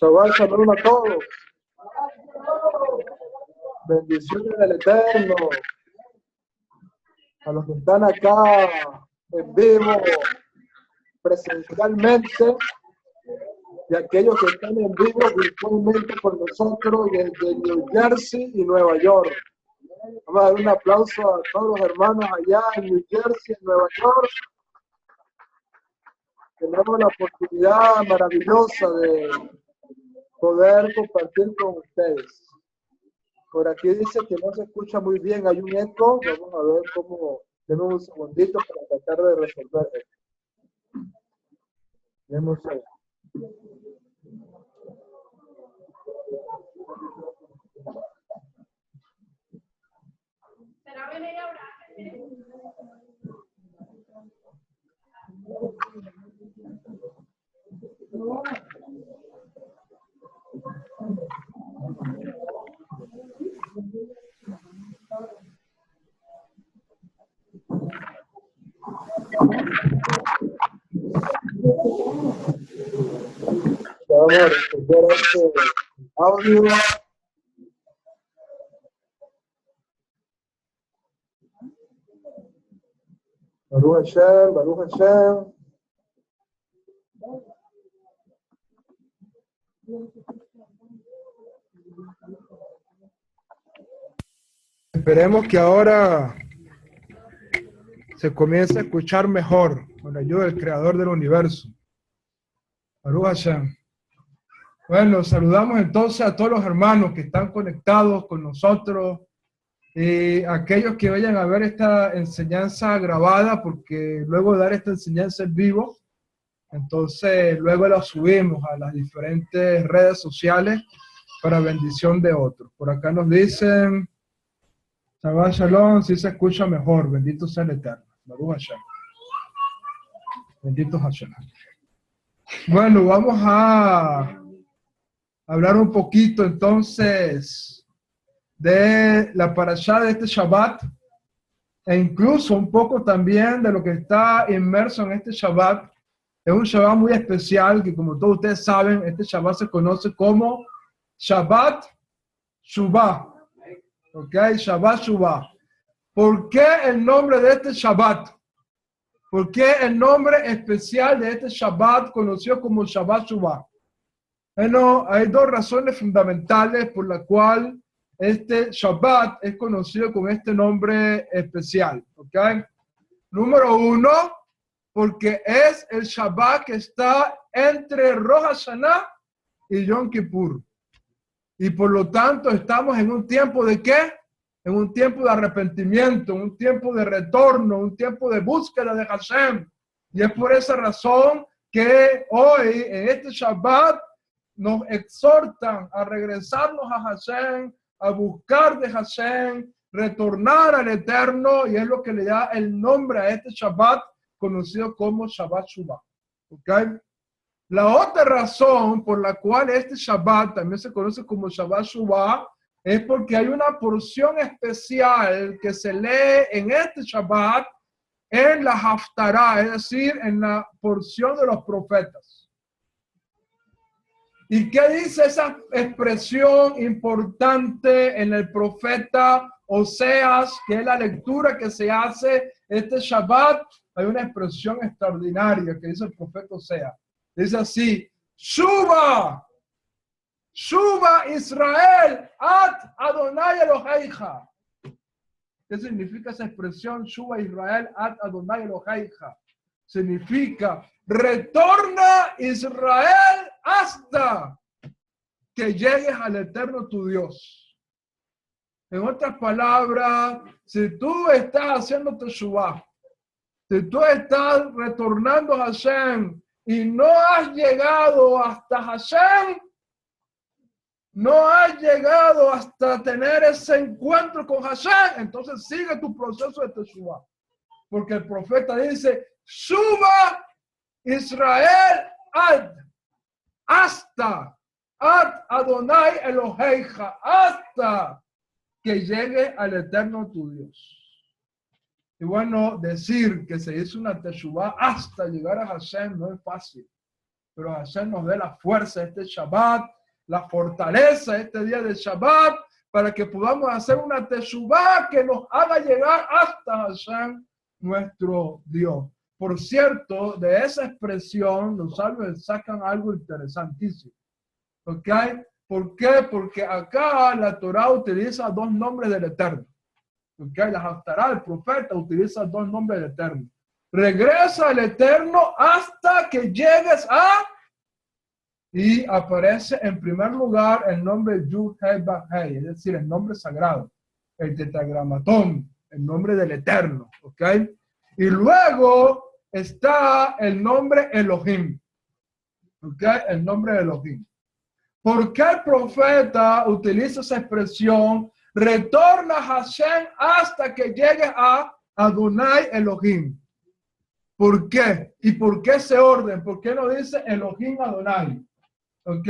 Shabbat shalom a todos. Bendiciones del Eterno. A los que están acá en vivo, presencialmente, y aquellos que están en vivo virtualmente con nosotros desde New Jersey y Nueva York. Vamos a dar un aplauso a todos los hermanos allá en New Jersey y Nueva York. Tenemos la oportunidad maravillosa de poder compartir con ustedes. Por aquí dice que no se escucha muy bien, hay un eco. Vamos a ver cómo. Denme un segundito para tratar de resolver esto. Denme un segundo. Vamos a resolver este audio. Baruch Hashem, Baruch Hashem. Esperemos que ahora se comience a escuchar mejor con la ayuda del Creador del Universo. Baruch Hashem. Bueno, saludamos entonces a todos los hermanos que están conectados con nosotros y aquellos que vayan a ver esta enseñanza grabada, porque luego de dar esta enseñanza en vivo, entonces luego la subimos a las diferentes redes sociales para bendición de otros. Por acá nos dicen, Shabbat Shalom, si se escucha mejor, bendito sea el Eterno. Baruch Hashem. Bendito Hashem. Bueno, vamos a hablar un poquito entonces de la parashá de este Shabbat e incluso un poco también de lo que está inmerso en este Shabbat. Es un Shabbat muy especial que, como todos ustedes saben, este Shabbat se conoce como Shabbat Shuvah. ¿Ok? Shabbat Shuvah. ¿Por qué el nombre de este Shabbat? ¿Por qué el nombre especial de este Shabbat conocido como Shabbat Shuvah? Bueno, hay dos razones fundamentales por las cuales este Shabbat es conocido con este nombre especial. ¿Ok? Número uno, porque es el Shabbat que está entre Rosh Hashanah y Yom Kippur. Y por lo tanto estamos en un tiempo de ¿qué? En un tiempo de arrepentimiento, un tiempo de retorno, un tiempo de búsqueda de Hashem. Y es por esa razón que hoy, en este Shabbat, nos exhortan a regresarnos a Hashem, a buscar de Hashem, retornar al Eterno, y es lo que le da el nombre a este Shabbat, conocido como Shabbat Shuvah. ¿Ok? La otra razón por la cual este Shabbat también se conoce como Shabbat Shuvah es porque hay una porción especial que se lee en este Shabbat en la Haftarah, es decir, en la porción de los profetas. ¿Y qué dice esa expresión importante en el profeta Oseas, que es la lectura que se hace este Shabbat? Hay una expresión extraordinaria que dice el profeta Oseas. Dice así, Shuba, Shuba Israel, At Adonai Eloheicha. ¿Qué significa esa expresión? Shuba Israel, At Adonai Eloheicha. Significa, retorna Israel hasta que llegues al Eterno tu Dios. En otras palabras, si tú estás haciendo teshuvah, si tú estás retornando a Hashem, y no has llegado hasta Hashem, no has llegado hasta tener ese encuentro con Hashem, entonces sigue tu proceso de teshuvah. Porque el profeta dice, suba Israel hasta Adonai Eloheicha, hasta que llegue al Eterno tu Dios. Y bueno, decir que se hizo una teshuvah hasta llegar a Hashem no es fácil. pero Hashem nos dé la fuerza de este Shabbat, la fortaleza de este día de Shabbat, para que podamos hacer una teshuvá que nos haga llegar hasta Hashem, nuestro Dios. Por cierto, de esa expresión los sabios sacan algo interesantísimo. ¿Ok? ¿Por qué? Porque acá la Torah utiliza dos nombres del Eterno. ¿Ok? La Haftará, el profeta, utiliza dos nombres del Eterno. Regresa al Eterno hasta que llegues a... Y aparece en primer lugar el nombre Yud-Heh-Vah-Heh, es decir, el nombre sagrado, el tetragramatón, el nombre del Eterno. ¿Ok? Y luego está el nombre Elohim. ¿Ok? El nombre Elohim. ¿Por qué el profeta utiliza esa expresión? Retorna a Hashem hasta que llegue a Adonai Elohim. ¿Por qué? ¿Y por qué ese orden? ¿Por qué no dice Elohim Adonai? ¿Ok?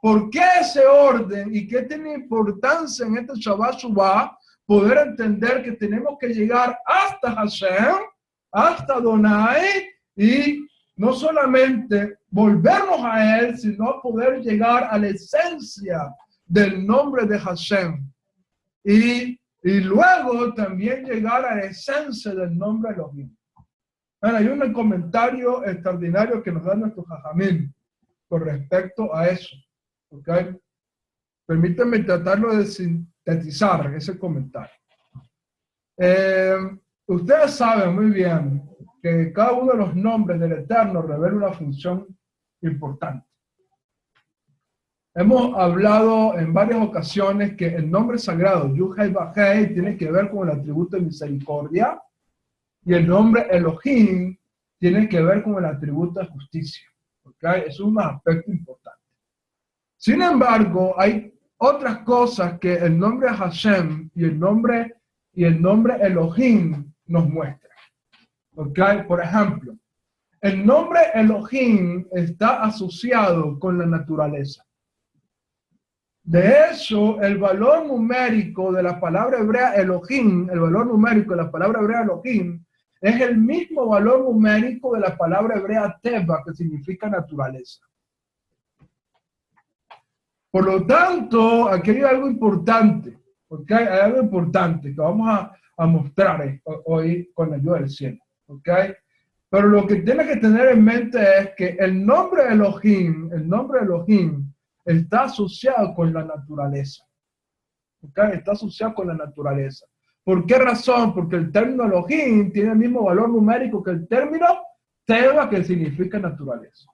¿Por qué ese orden? ¿Y qué tiene importancia en este Shabbat Shuvah? Poder entender que tenemos que llegar hasta Hashem, hasta Adonai, y no solamente volvernos a Él, sino poder llegar a la esencia del nombre de Hashem. Y luego también llegar a la esencia del nombre de Elohim. Bueno, hay un comentario extraordinario que nos da nuestro Jajamín con respecto a eso. ¿Ok? Permítanme tratarlo de sintetizar ese comentario. Ustedes saben muy bien que cada uno de los nombres del Eterno revela una función importante. Hemos hablado en varias ocasiones que el nombre sagrado, Yud-Heh-Vah-Heh, tiene que ver con el atributo de misericordia, y el nombre Elohim tiene que ver con el atributo de justicia. ¿Okay? Es un aspecto importante. Sin embargo, hay otras cosas que el nombre Hashem y el nombre Elohim nos muestran. ¿Okay? Por ejemplo, el nombre Elohim está asociado con la naturaleza. De hecho, el valor numérico de la palabra hebrea Elohim, el valor numérico de la palabra hebrea Elohim, es el mismo valor numérico de la palabra hebrea Teva, que significa naturaleza. Por lo tanto, aquí hay algo importante, ¿okay? Hay algo importante que vamos a mostrar hoy con la ayuda del cielo, ¿okay? Pero lo que tiene que tener en mente es que el nombre Elohim está asociado con la naturaleza. ¿Okay? Está asociado con la naturaleza. ¿Por qué razón? Porque el término Elohim tiene el mismo valor numérico que el término Teva, que significa naturaleza.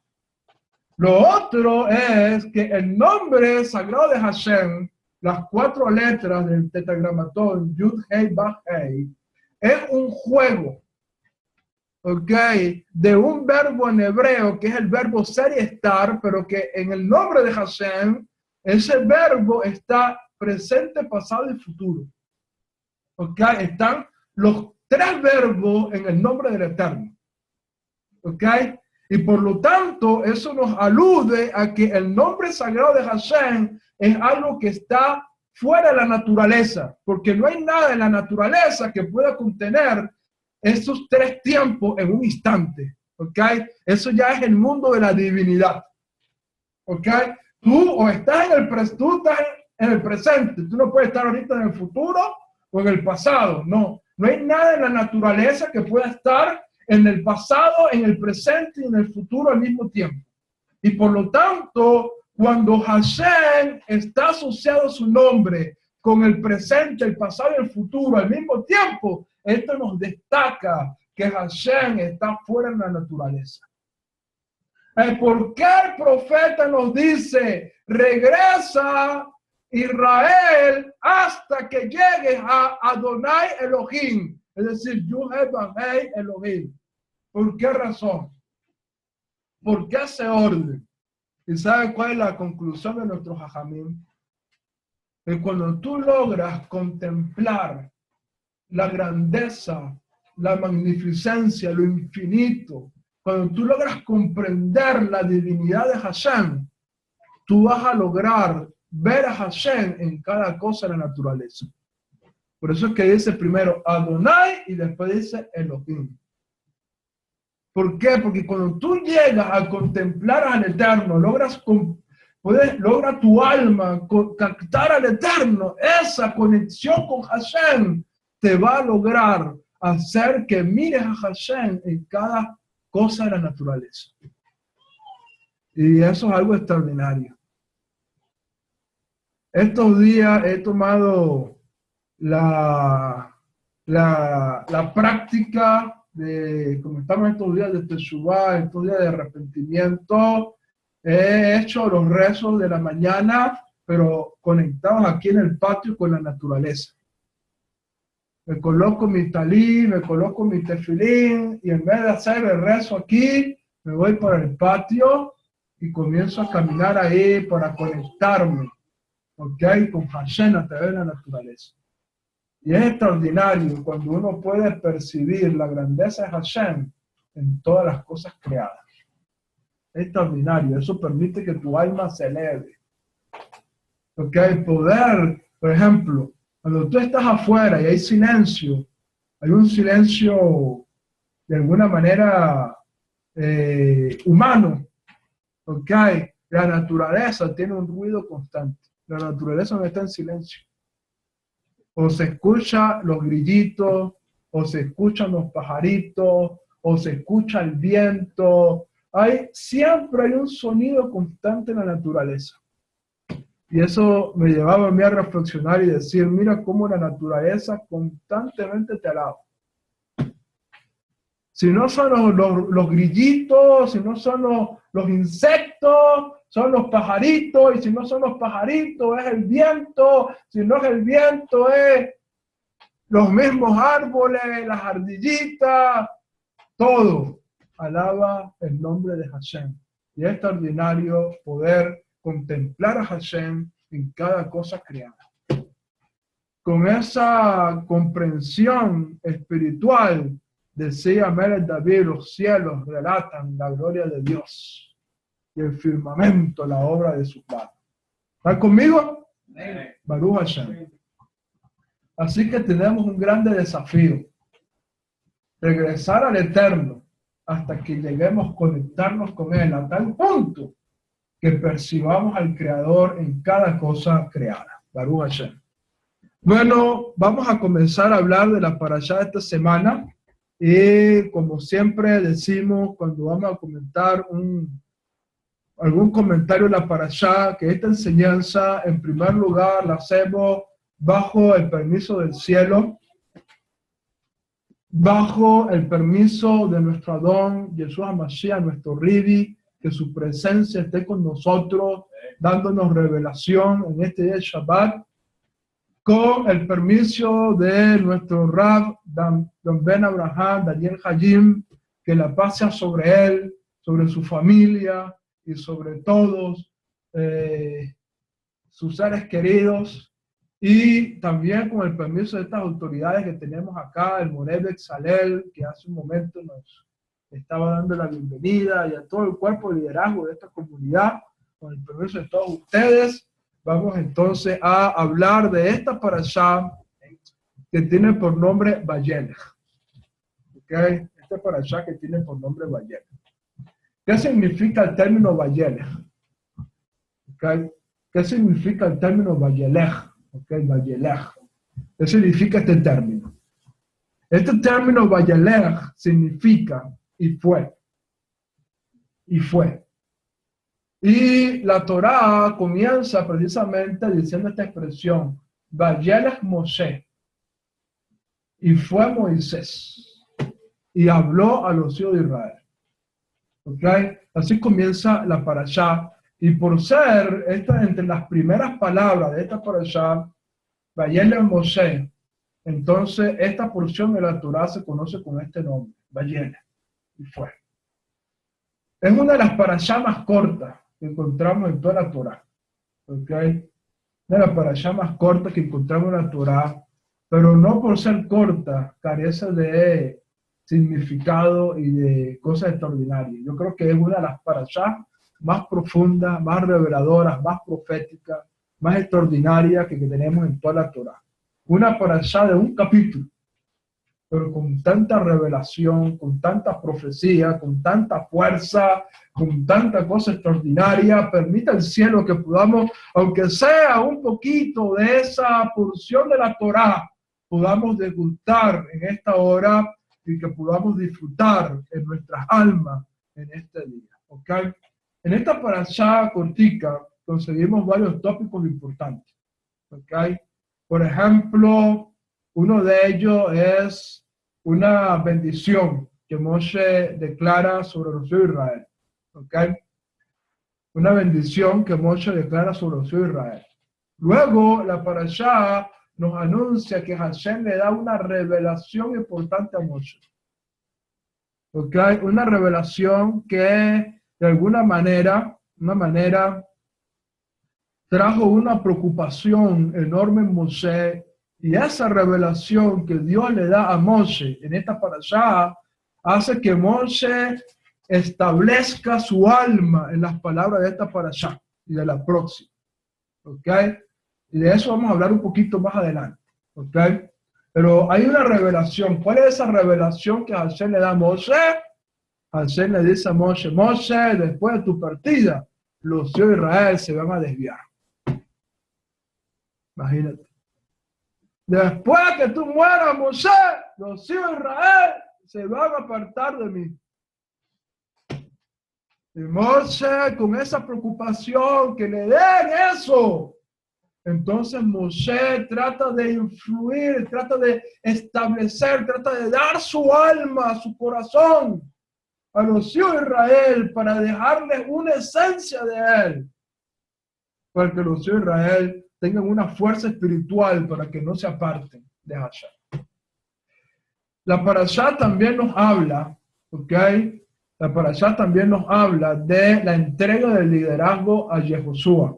Lo otro es que el nombre sagrado de Hashem, las 4 letras del tetragramatón Yud-Heh-Vah-Heh, es un juego, ¿ok? De un verbo en hebreo que es el verbo ser y estar, pero que en el nombre de Hashem, ese verbo está presente, pasado y futuro. ¿Ok? Están los 3 verbos en el nombre del Eterno. ¿Ok? Y por lo tanto, eso nos alude a que el nombre sagrado de Hashem es algo que está fuera de la naturaleza, porque no hay nada en la naturaleza que pueda contener esos 3 tiempos en un instante. ¿Ok? Eso ya es el mundo de la divinidad. ¿Ok? Tú estás en el presente, tú no puedes estar ahorita en el futuro o en el pasado. No hay nada en la naturaleza que pueda estar en el pasado, en el presente y en el futuro al mismo tiempo. Y por lo tanto, cuando Hashem está asociado a su nombre con el presente, el pasado y el futuro al mismo tiempo, esto nos destaca que Hashem está fuera de la naturaleza. ¿Por qué el profeta nos dice, regresa Israel hasta que llegues a Adonai Elohim? Es decir, Yud-Heh-Vah-Heh Elohim. ¿Por qué razón? ¿Por qué ese orden? ¿Y sabe cuál es la conclusión de nuestro Jajamín? Que cuando tú logras contemplar la grandeza, la magnificencia, lo infinito, cuando tú logras comprender la divinidad de Hashem, tú vas a lograr ver a Hashem en cada cosa de la naturaleza. Por eso es que dice primero Adonai y después dice Elohim. ¿Por qué? Porque cuando tú llegas a contemplar al Eterno, logra tu alma captar al Eterno, esa conexión con Hashem te va a lograr hacer que mires a Hashem en cada cosa de la naturaleza. Y eso es algo extraordinario. Estos días he tomado la práctica de, como estamos estos días de Teshuvah, estos días de arrepentimiento, he hecho los rezos de la mañana, pero conectados aquí en el patio con la naturaleza. Me coloco mi talí, me coloco mi tefilín, y en vez de hacer el rezo aquí, me voy para el patio y comienzo a caminar ahí para conectarme, ¿ok? Con Hashem a través de la naturaleza. Y es extraordinario cuando uno puede percibir la grandeza de Hashem en todas las cosas creadas. Es extraordinario, eso permite que tu alma se eleve. Porque hay poder, por ejemplo, cuando tú estás afuera y hay silencio, hay un silencio de alguna manera humano, porque la naturaleza tiene un ruido constante. La naturaleza no está en silencio. O se escuchan los grillitos, o se escuchan los pajaritos, o se escucha el viento. Siempre hay un sonido constante en la naturaleza. Y eso me llevaba a mí a reflexionar y decir, mira cómo la naturaleza constantemente te alaba. Si no son los grillitos, si no son los insectos, son los pajaritos, y si no son los pajaritos, es el viento, si no es el viento, es los mismos árboles, las ardillitas, todo alaba el nombre de Hashem. Y es extraordinario poder contemplar a Hashem en cada cosa creada. Con esa comprensión espiritual, decía Melech David, los cielos relatan la gloria de Dios y el firmamento la obra de su mano. ¿Están conmigo? Baruch Hashem. Así que tenemos un grande desafío. Regresar al Eterno hasta que lleguemos a conectarnos con Él a tal punto que percibamos al Creador en cada cosa creada. Baruch Hashem. Bueno, vamos a comenzar a hablar de la parashá de esta semana. Y como siempre decimos cuando vamos a comentar algún comentario de la parashá, que esta enseñanza en primer lugar la hacemos bajo el permiso del cielo, bajo el permiso de nuestro Adón, Jesús HaMashiach, nuestro Ribi, que su presencia esté con nosotros, dándonos revelación en este día de Shabbat, con el permiso de nuestro Rab, Don Ben Abraham, Daniel Hayim, que la paz sea sobre él, sobre su familia y sobre todos sus seres queridos, y también con el permiso de estas autoridades que tenemos acá, el Moreb Exalel, que hace un momento nos estaba dando la bienvenida, y a todo el cuerpo de liderazgo de esta comunidad, con el permiso de todos ustedes. Vamos entonces a hablar de esta parashá que tiene por nombre Vayelech. ¿Okay? Esta parashá que tiene por nombre Vayelech. ¿Qué significa el término Vayelech? ¿Okay? ¿Qué significa el término Vayelech? ¿Okay? Vayelech. ¿Qué significa este término? Este término Vayelech significa y fue. Y fue. Y la Torá comienza precisamente diciendo esta expresión, Vayelech Moshe, y fue Moisés, y habló a los hijos de Israel. ¿Okay? Así comienza la parashá, y por ser esta entre las primeras palabras de esta parashá, Vayelech Moshe, entonces esta porción de la Torá se conoce con este nombre, Vayelech, y fue. Es una de las parashá más cortas que encontramos en toda la Torá. ¿Okay? Una de las parashá más cortas que encontramos en la Torá, pero no por ser corta, carece de significado y de cosas extraordinarias. Yo creo que es una de las parashá más profundas, más reveladoras, más proféticas, más extraordinarias que tenemos en toda la Torá. Una parashá de un capítulo. pero con tanta revelación, con tanta profecía, con tanta fuerza, con tanta cosa extraordinaria. Permita el cielo que podamos, aunque sea un poquito de esa porción de la Torá, podamos degustar en esta hora y que podamos disfrutar en nuestras almas en este día. ¿Ok? En esta parashá cortica conseguimos varios tópicos importantes. ¿Ok? Por ejemplo, uno de ellos es una bendición que Moshe declara sobre los hijos de Israel. ¿Ok? Una bendición que Moshe declara sobre los hijos de Israel. Luego, la parashá nos anuncia que Hashem le da una revelación importante a Moshe. ¿Ok? Una revelación que de alguna manera, trajo una preocupación enorme en Moshe, y esa revelación que Dios le da a Moshe en esta parashá hace que Moshe establezca su alma en las palabras de esta parashá y de la próxima. ¿Ok? Y de eso vamos a hablar un poquito más adelante. ¿Ok? Pero hay una revelación. ¿Cuál es esa revelación que Hashem le da a Moshe? Hashem le dice a Moshe, Moshe, después de tu partida, los hijos de Israel se van a desviar. Imagínate. Después que tú mueras, Moshe, los hijos de Israel se van a apartar de mí. Y Moshe, con esa preocupación, que le den eso, entonces Moshe trata de influir, trata de establecer, trata de dar su alma, su corazón a los hijos de Israel para dejarles una esencia de él, para que los hijos de Israel tengan una fuerza espiritual para que no se aparten de Hashem. La parashá también nos habla, ¿ok? La parashá también nos habla de la entrega del liderazgo a Yehoshua.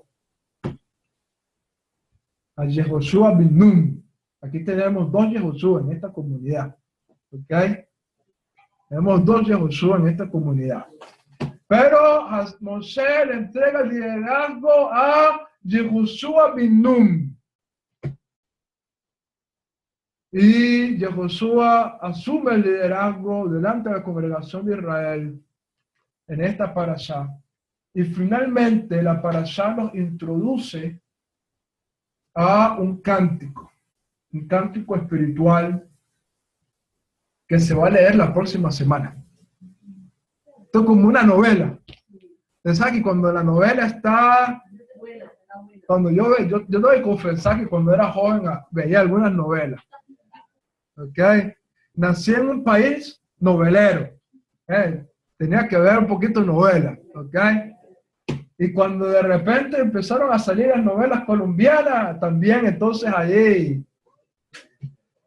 A Yehoshua bin Nun. Aquí tenemos dos Yehoshua en esta comunidad, ¿ok? Tenemos dos Yehoshua en esta comunidad. Pero Moshe le entrega el liderazgo a Yehoshua bin Nun. Y Yehoshua asume el liderazgo delante de la congregación de Israel en esta parashá. Y finalmente la parashá nos introduce a un cántico espiritual que se va a leer la próxima semana. Esto es como una novela. Ustedes saben que cuando la novela está... Cuando yo tengo que confesar que cuando era joven veía algunas novelas. ¿Ok? Nací en un país novelero. Tenía que ver un poquito de novela. ¿Ok? Y cuando de repente empezaron a salir las novelas colombianas, también entonces ahí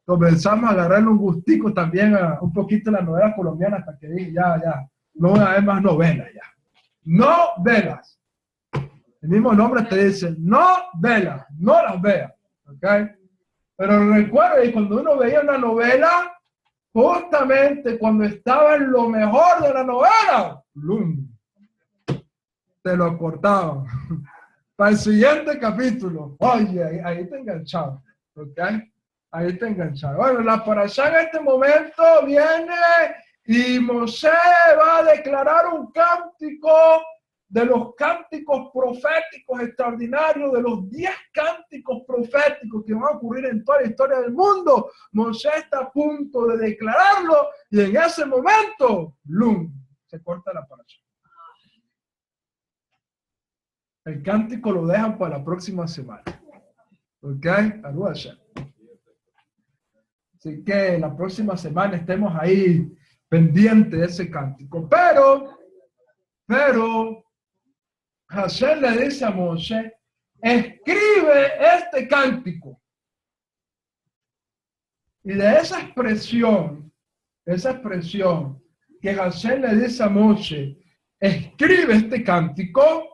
comenzamos a agarrarle un gustico también a un poquito de las novelas colombianas hasta que dije, ya, no voy a ver más novelas ya. Novelas. El mismo nombre te dice, novelas, no las veas. ¿Ok? Pero recuerda que cuando uno veía una novela, justamente cuando estaba en lo mejor de la novela, ¡lum!, te lo cortaban. Para el siguiente capítulo, oye, ahí te enganchaba. ¿Ok? Ahí te enganchaba. Bueno, la parashá en este momento viene y Moshe va a declarar un cántico de los cánticos proféticos extraordinarios, de los 10 cánticos proféticos que van a ocurrir en toda la historia del mundo. Moshe está a punto de declararlo y en ese momento, ¡lum!, se corta la parashá. El cántico lo dejan para la próxima semana. ¿Ok? Aruasha. Así que la próxima semana estemos ahí pendientes de ese cántico. Pero, Hashem le dice a Moshe, escribe este cántico. Y de esa expresión que Hashem le dice a Moshe, escribe este cántico,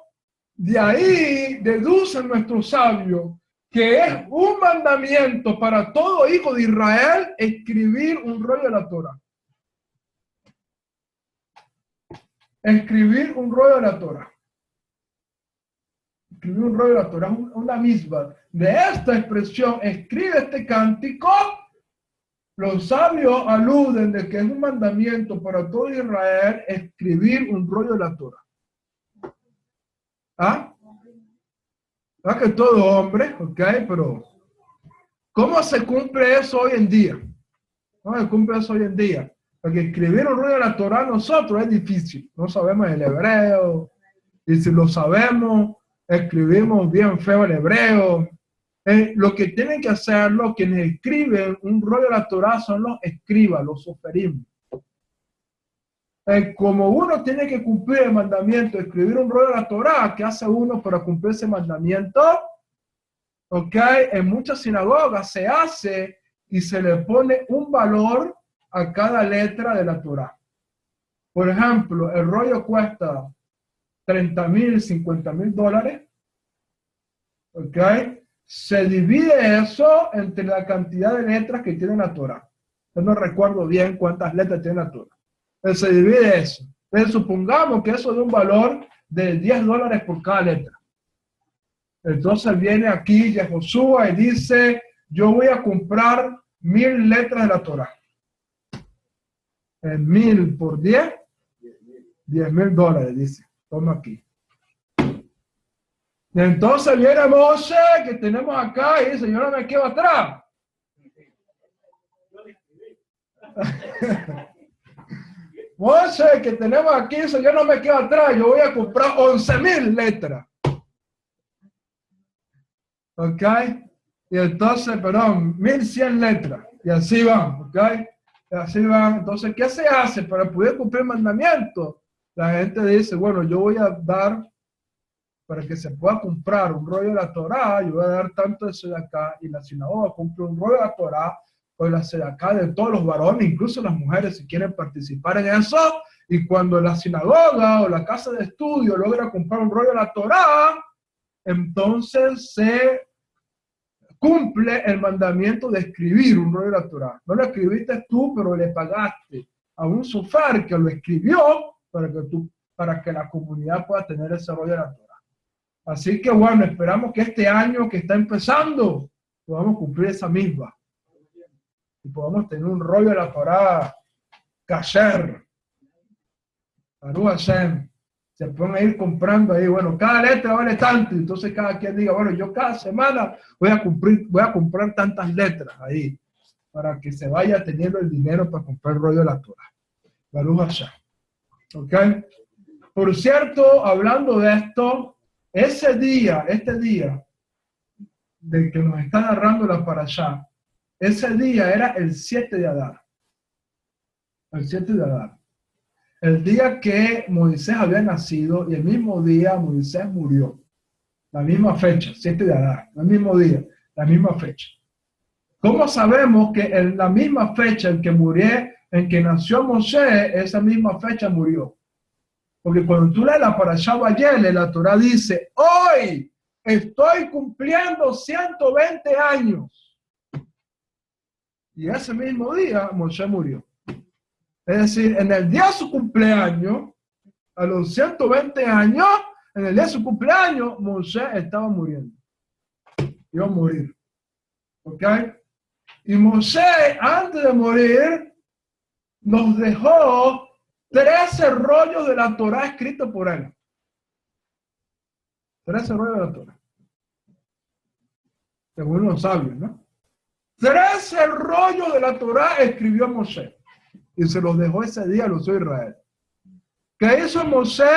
de ahí deducen nuestros sabios que es un mandamiento para todo hijo de Israel escribir un rollo de la Torah. Escribir un rollo de la Torah. Escribir un rollo de la Torah, una misma. De esta expresión, escribe este cántico, Los sabios aluden de que es un mandamiento para todo Israel escribir un rollo de la Torah. ¿Ah? ¿Ah? Que todo hombre, ok, pero ¿cómo se cumple eso hoy en día? ¿Cómo se cumple eso hoy en día? Porque escribir un rollo de la Torah nosotros es difícil. No sabemos el hebreo. Y si lo sabemos, escribimos bien feo el hebreo. Lo que tienen que hacerlo, quienes escriben un rollo de la Torah son los escribas, los soferim. Como uno tiene que cumplir el mandamiento, escribir un rollo de la Torah, ¿qué hace uno para cumplir ese mandamiento? Ok, en muchas sinagogas se hace y se le pone un valor a cada letra de la Torah. Por ejemplo, el rollo cuesta $30,000, $50,000. Ok, se divide eso entre la cantidad de letras que tiene la Torah. Yo no recuerdo bien cuántas letras tiene la Torah. Pero se divide eso. Entonces, supongamos que eso de un valor de $10 por cada letra. Entonces viene aquí Yehoshua y dice, yo voy a comprar 1,000 letras de la Torah. En 1,000 por 10, $10,000, dice. Toma aquí. Y entonces viene Moshe, que tenemos acá, y dice, yo no me quedo atrás. Moshe, que tenemos aquí, dice, yo no me quedo atrás, yo voy a comprar 11,000 letras. ¿Ok? Y entonces, perdón, 1,100 letras. Y así van, ¿ok? Y así van. Entonces, ¿qué se hace para poder cumplir el mandamiento? La gente dice, bueno, yo voy a dar, para que se pueda comprar un rollo de la Torah, yo voy a dar tanto de sedacá, y la sinagoga compra un rollo de la Torah, o la sedacá de todos los varones, incluso las mujeres, si quieren participar en eso, y cuando la sinagoga o la casa de estudio logra comprar un rollo de la Torah, entonces se cumple el mandamiento de escribir un rollo de la Torah. No lo escribiste tú, pero le pagaste a un sofer que lo escribió para que la comunidad pueda tener ese rollo de la Torah. Así que bueno, esperamos que este año que está empezando podamos cumplir esa misma y podamos tener un rollo de la Torah kasher. Baruch Hashem. Se pueden ir comprando ahí, bueno, cada letra vale tanto, entonces cada quien diga, bueno, yo cada semana voy a comprar tantas letras ahí, para que se vaya teniendo el dinero para comprar el rollo de la Torah. Baruch Hashem. ¿Ok? Por cierto, hablando de esto, este día del que nos está narrando la parashá, ese día era el 7 de Adar. El 7 de Adar. El día que Moisés había nacido y el mismo día Moisés murió. La misma fecha, 7 de Adar, el mismo día, la misma fecha. ¿Cómo sabemos que en la misma fecha en que murió, en que nació Moisés, esa misma fecha murió? Porque cuando tú lees la Parashá Vayelech, la Torah dice, hoy estoy cumpliendo 120 años. Y ese mismo día Moisés murió. Es decir, en el día de su cumpleaños, a los 120 años, en el día de su cumpleaños, Moisés estaba muriendo. Iba a morir. ¿Ok? Y Moisés, antes de morir, nos dejó 13 rollos de la Torah escritos por él. 13 rollos de la Torah. Según los sabios, ¿no? 13 rollos de la Torah escribió Moisés. Y se los dejó ese día a los hijos de Israel. ¿Qué hizo Moisés?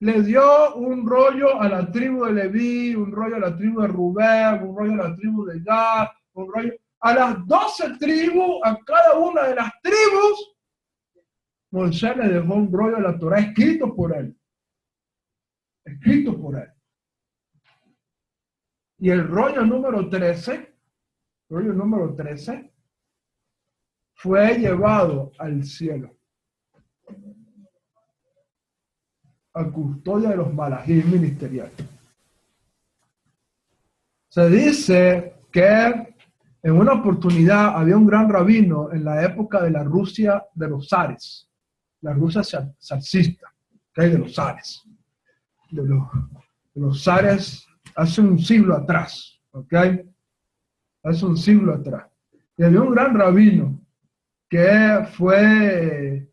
Le dio un rollo a la tribu de Leví, un rollo a la tribu de Rubén, un rollo a la tribu de Gad, un rollo a las 12 tribus, a cada una de las tribus. Moisés le dejó un rollo a la Torah escrito por él. Escrito por él. Y el rollo número 13 fue llevado al cielo, a custodia de los malajim ministeriales. Se dice que en una oportunidad había un gran rabino en la época de la Rusia de los zares, la Rusia zarista, de los zares, de los zares hace un siglo atrás, ¿ok? Hace un siglo atrás. Y había un gran rabino que fue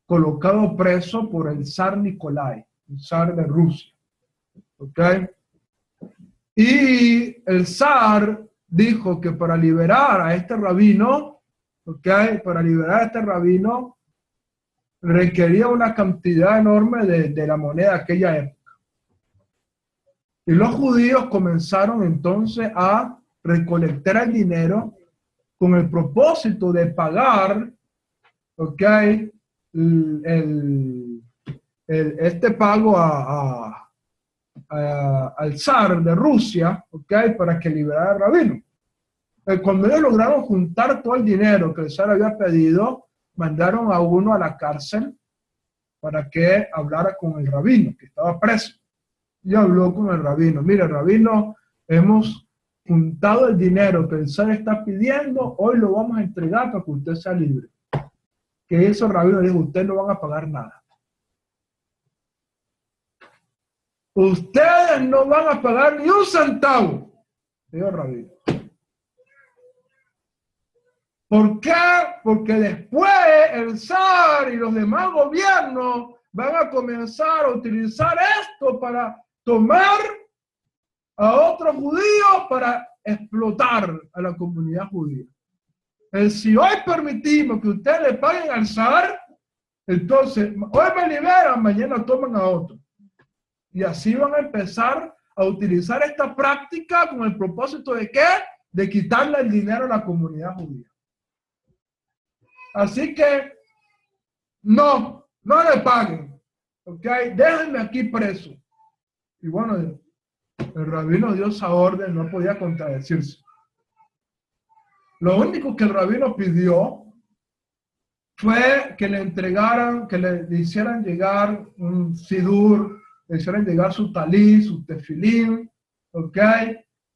colocado preso por el zar Nicolai, el zar de Rusia. ¿Ok? Y el zar dijo que para liberar a este rabino, ¿ok? Para liberar a este rabino, requería una cantidad enorme de la moneda de aquella época. Y los judíos comenzaron entonces a recolectar el dinero con el propósito de pagar, ¿ok? Este pago al zar de Rusia, ¿ok? Para que liberara al rabino. Cuando ellos lograron juntar todo el dinero que el zar había pedido, mandaron a uno a la cárcel para que hablara con el rabino, que estaba preso. Y habló con el rabino. Mire, rabino, hemos juntado el dinero que el zar está pidiendo, hoy lo vamos a entregar para que usted sea libre. Que eso el rabino dijo, ustedes no van a pagar nada. Ustedes no van a pagar ni un centavo, dijo el rabino. ¿Por qué? Porque después el zar y los demás gobiernos van a comenzar a utilizar esto para tomar a otros judíos para explotar a la comunidad judía. Si hoy permitimos que ustedes le paguen al zar, entonces hoy me liberan, mañana toman a otro. Y así van a empezar a utilizar esta práctica con el propósito de ¿qué? De quitarle el dinero a la comunidad judía. Así que no le paguen, ¿ok? Déjenme aquí preso. Y bueno, el rabino dio esa orden, no podía contradecirse. Lo único que el rabino pidió fue que le entregaran, que le hicieran llegar un sidur, le hicieran llegar su talí, su tefilín, ¿ok?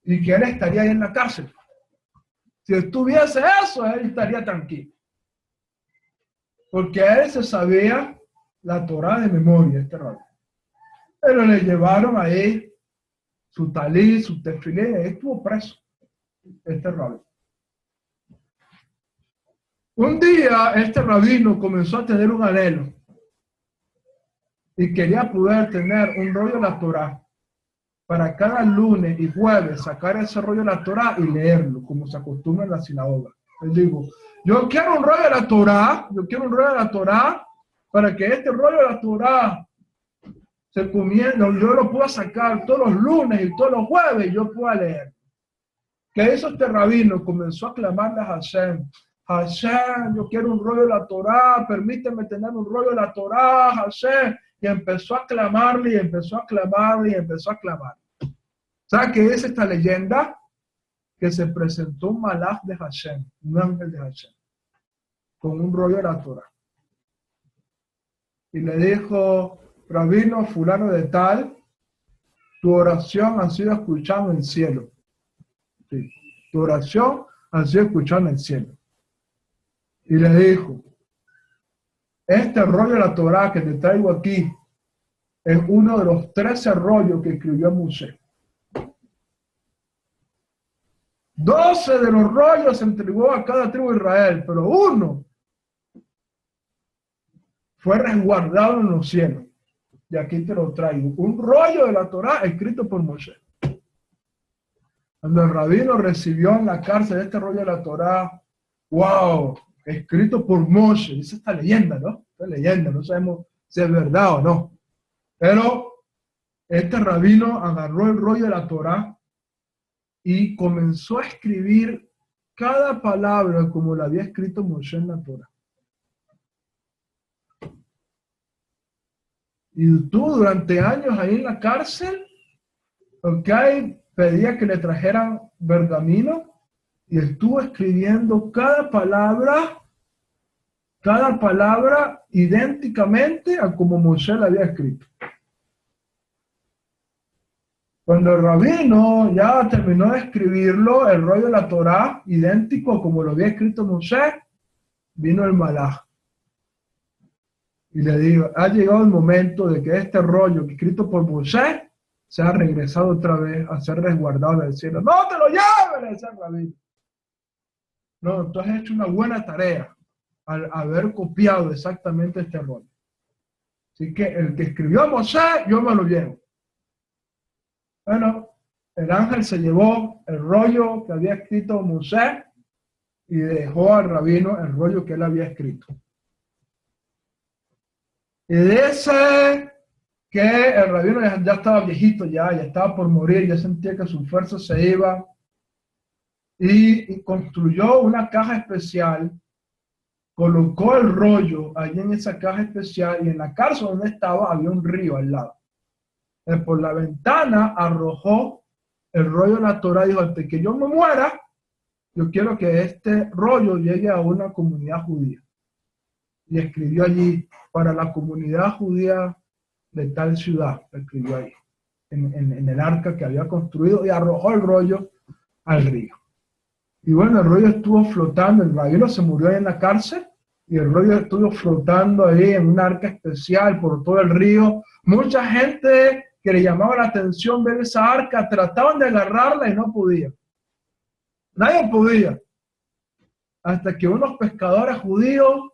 Y que él estaría ahí en la cárcel. Si estuviese eso, él estaría tranquilo. Porque él se sabía la Torá de memoria, este rabino. Pero le llevaron ahí su talí, su tefilín, ahí estuvo preso este rabino. Un día este rabino comenzó a tener un anhelo y quería poder tener un rollo de la Torá para cada lunes y jueves sacar ese rollo de la Torá y leerlo, como se acostumbra en la sinagoga. Él dijo, yo quiero un rollo de la Torá, para que este rollo de la Torá se comienza, yo lo pueda sacar todos los lunes y todos los jueves y yo pueda leer. ¿Qué hizo este rabino? Comenzó a clamarle a Hashem. Hashem, yo quiero un rollo de la Torá, permíteme tener un rollo de la Torá, Hashem. Y empezó a clamarle, y empezó a clamarle, y empezó a clamar. ¿Sabe qué es esta leyenda? Que se presentó un malaj de Hashem, un ángel de Hashem, con un rollo de la Torá. Y le dijo, rabino fulano de tal, tu oración ha sido escuchada en el cielo. Sí, tu oración ha sido escuchada en el cielo. Y le dijo, este rollo de la Torá que te traigo aquí es uno de los 13 rollos que escribió Moshe. 12 de los rollos se entregó a cada tribu de Israel, pero uno fue resguardado en los cielos. Y aquí te lo traigo. Un rollo de la Torá escrito por Moshe. Cuando el rabino recibió en la cárcel este rollo de la Torá, ¡wow! Escrito por Moshe. Dice esta leyenda, ¿no? Esta leyenda, no sabemos si es verdad o no. Pero este rabino agarró el rollo de la Torá y comenzó a escribir cada palabra como la había escrito Moshe en la Torá. Y estuvo durante años ahí en la cárcel, ¿ok? Pedía que le trajeran pergamino y estuvo escribiendo cada palabra idénticamente a como Moshe la había escrito. Cuando el rabino ya terminó de escribirlo, el rollo de la Torá, idéntico como lo había escrito Moshe, vino el malaj. Y le digo, ha llegado el momento de que este rollo escrito por Moshe se ha regresado otra vez a ser resguardado del cielo. ¡No te lo lleves!, le decía el rabino. No, tú has hecho una buena tarea. al haber copiado exactamente este rollo. Así que el que escribió a Moshe, yo me lo llevo. Bueno, el ángel se llevó el rollo que había escrito Moshe y dejó al rabino el rollo que él había escrito. Y dice que el rabino ya estaba viejito, ya estaba por morir, ya sentía que su fuerza se iba y construyó una caja especial, colocó el rollo allí en esa caja especial y en la cárcel donde estaba había un río al lado. Por la ventana arrojó el rollo de la Torah y dijo, antes que yo me muera, yo quiero que este rollo llegue a una comunidad judía. Y escribió allí, para la comunidad judía de tal ciudad, escribió ahí, en el arca que había construido, y arrojó el rollo al río. Y bueno, el rollo estuvo flotando, el rabino se murió ahí en la cárcel, y el rollo estuvo flotando ahí en un arca especial por todo el río. Mucha gente que le llamaba la atención ver esa arca, trataban de agarrarla y no podían. Nadie podía. Hasta que unos pescadores judíos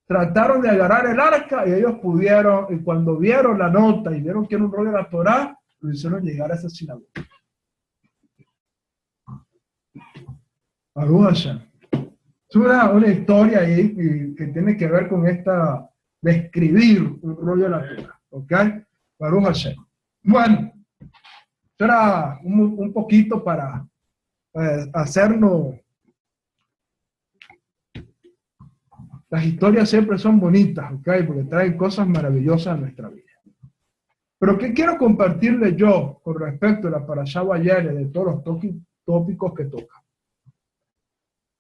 trataron de agarrar el arca y ellos pudieron, y cuando vieron la nota y vieron que era un rollo de la Torá, lo hicieron llegar a esa sinagoga. Baruch Hashem. Es una historia ahí que tiene que ver con esta de escribir un rollo de la Torá. ¿Ok? Baruch Hashem. Bueno, esto era un poquito para hacernos. Las historias siempre son bonitas, ¿ok? Porque traen cosas maravillosas a nuestra vida. Pero ¿qué quiero compartirles yo con respecto a la Parashá Vayelech, de todos los tópicos que toca?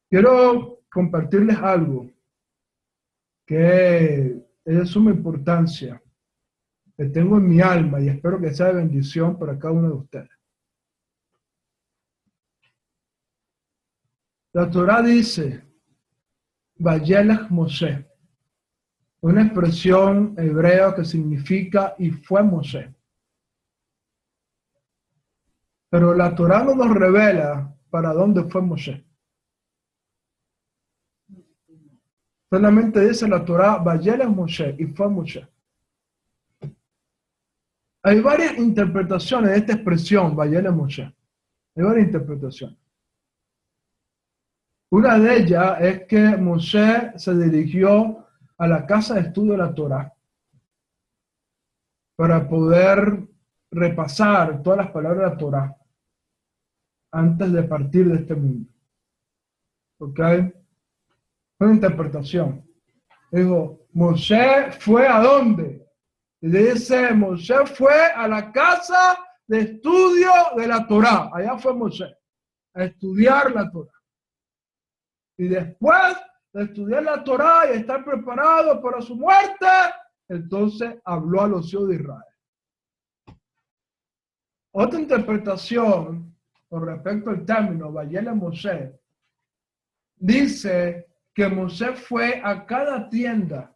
Quiero compartirles algo que es de suma importancia, que tengo en mi alma y espero que sea de bendición para cada uno de ustedes. La Torá dice, Vayelech Moshe, una expresión hebrea que significa y fue Moshe. Pero la Torá no nos revela para dónde fue Moshe. Solamente dice la Torá, Vayelech Moshe, y fue Moshe. Hay varias interpretaciones de esta expresión, Vayelech Moshe. Hay varias interpretaciones. Una de ellas es que Moshe se dirigió a la casa de estudio de la Torá para poder repasar todas las palabras de la Torá antes de partir de este mundo. ¿Ok? Una interpretación. Digo, Moshe fue ¿a dónde? Y dice, Moshe fue a la casa de estudio de la Torá. Allá fue Moshe, a estudiar la Torá. Y después de estudiar la Torá y estar preparado para su muerte, entonces habló a los hijos de Israel. Otra interpretación con respecto al término Vayelech Moshe dice que Moshe fue a cada tienda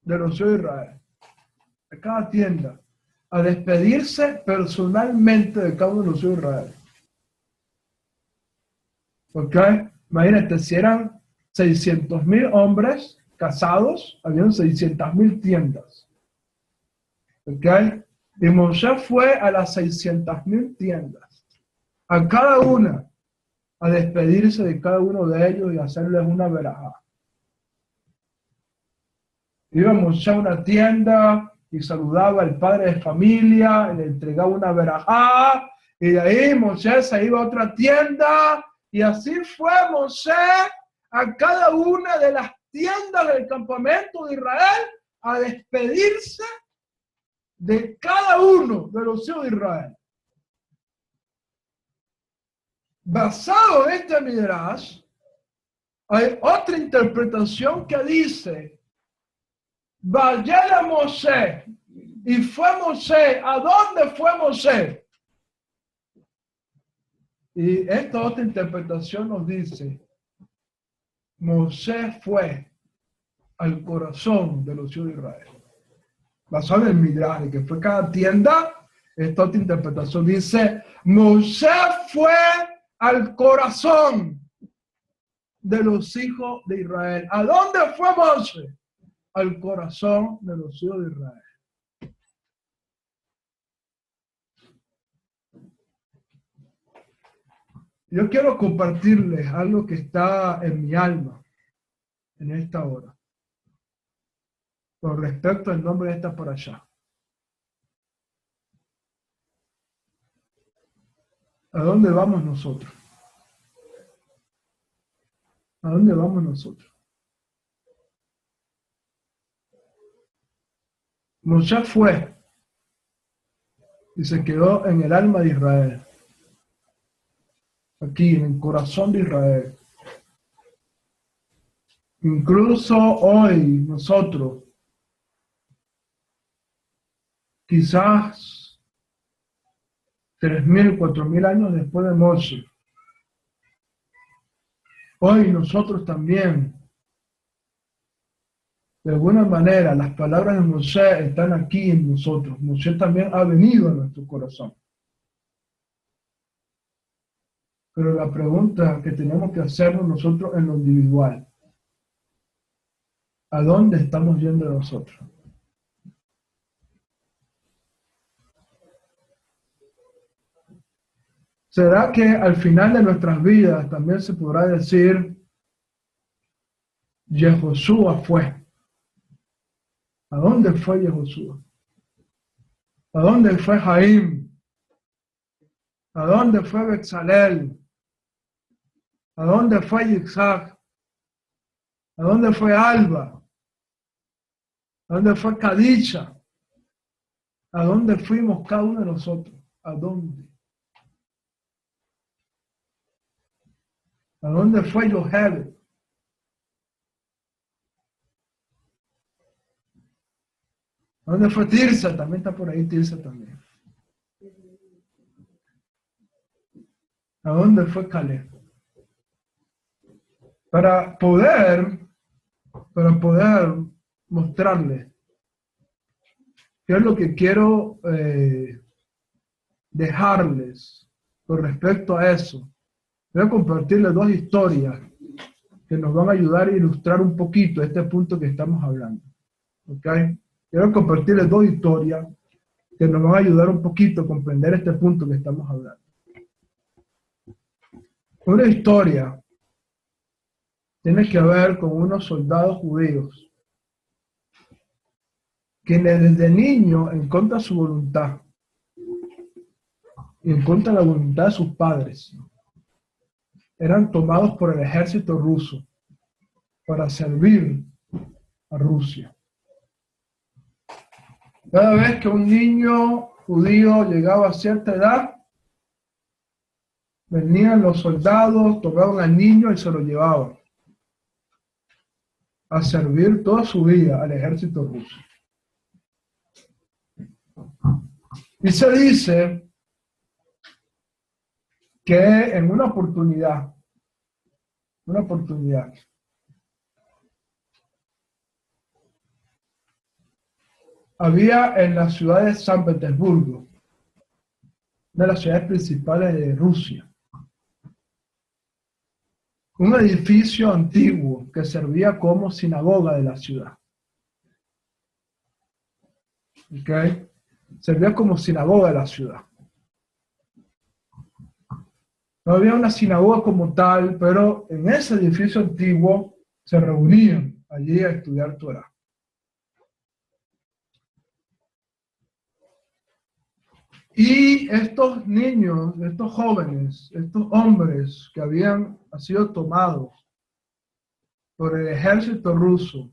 de los hijos de Israel, a cada tienda, a despedirse personalmente de cada uno de los hijos de Israel. ¿Ok? Imagínate, si eran 600,000 hombres casados, habían 600,000 tiendas. ¿Ok? Y Moshe fue a las 600,000 tiendas, a cada una, a despedirse de cada uno de ellos y hacerles una verajá. Iba Moshe a una tienda y saludaba al padre de familia, y le entregaba una verajá, y de ahí Moshe se iba a otra tienda, y así fue Moshe a cada una de las tiendas del campamento de Israel a despedirse de cada uno de los hijos de Israel. Basado en este Midrash, hay otra interpretación que dice, Vayelech Moshe, y fue Moshe. ¿A dónde fue Moshe? Y esta otra interpretación nos dice, Moshe fue al corazón de los hijos de Israel. Basado en el Midrash, que fue cada tienda, esta otra interpretación dice, Moshe fue al corazón de los hijos de Israel. ¿A dónde fue Moshe? Al corazón de los hijos de Israel. Yo quiero compartirles algo que está en mi alma en esta hora, con respecto al nombre de esta parashá. ¿A dónde vamos nosotros? ¿A dónde vamos nosotros? Moshe fue y se quedó en el alma de Israel, aquí en el corazón de Israel. Incluso hoy nosotros, quizás 3.000, 4.000 años después de Moshe, hoy nosotros también, de alguna manera, las palabras de Moshe están aquí en nosotros. Moshe también ha venido a nuestro corazón. Pero la pregunta que tenemos que hacernos nosotros en lo individual, ¿a dónde estamos yendo nosotros? ¿Será que al final de nuestras vidas también se podrá decir, Yehoshua fue? ¿A dónde fue Yehoshua? ¿A dónde fue Jaim? ¿A dónde fue Betzalel? ¿A dónde fue Yitzhak? ¿A dónde fue Alba? ¿A dónde fue Kadisha? ¿A dónde fuimos cada uno de nosotros? ¿A dónde? ¿A dónde fue Yohel? ¿A dónde fue Tirsa? También está por ahí Tirsa también. ¿A dónde fue Caleb? Para poder mostrarles qué es lo que quiero dejarles con respecto a eso. Voy a compartirles dos historias que nos van a ayudar a ilustrar un poquito este punto que estamos hablando. ¿Ok? Quiero compartirles dos historias que nos van a ayudar un poquito a comprender este punto que estamos hablando. Una historia tiene que ver con unos soldados judíos quienes desde niños, en contra de su voluntad y en contra de la voluntad de sus padres, eran tomados por el ejército ruso para servir a Rusia. Cada vez que un niño judío llegaba a cierta edad, venían los soldados, tomaban al niño y se lo llevaban a servir toda su vida al ejército ruso. Y se dice que en una oportunidad, había en la ciudad de San Petersburgo, una de las ciudades principales de Rusia, un edificio antiguo que servía como sinagoga de la ciudad. ¿Ok? Servía como sinagoga de la ciudad. No había una sinagoga como tal, pero en ese edificio antiguo se reunían allí a estudiar Torah. Y estos niños, estos jóvenes, estos hombres que habían sido tomados por el ejército ruso,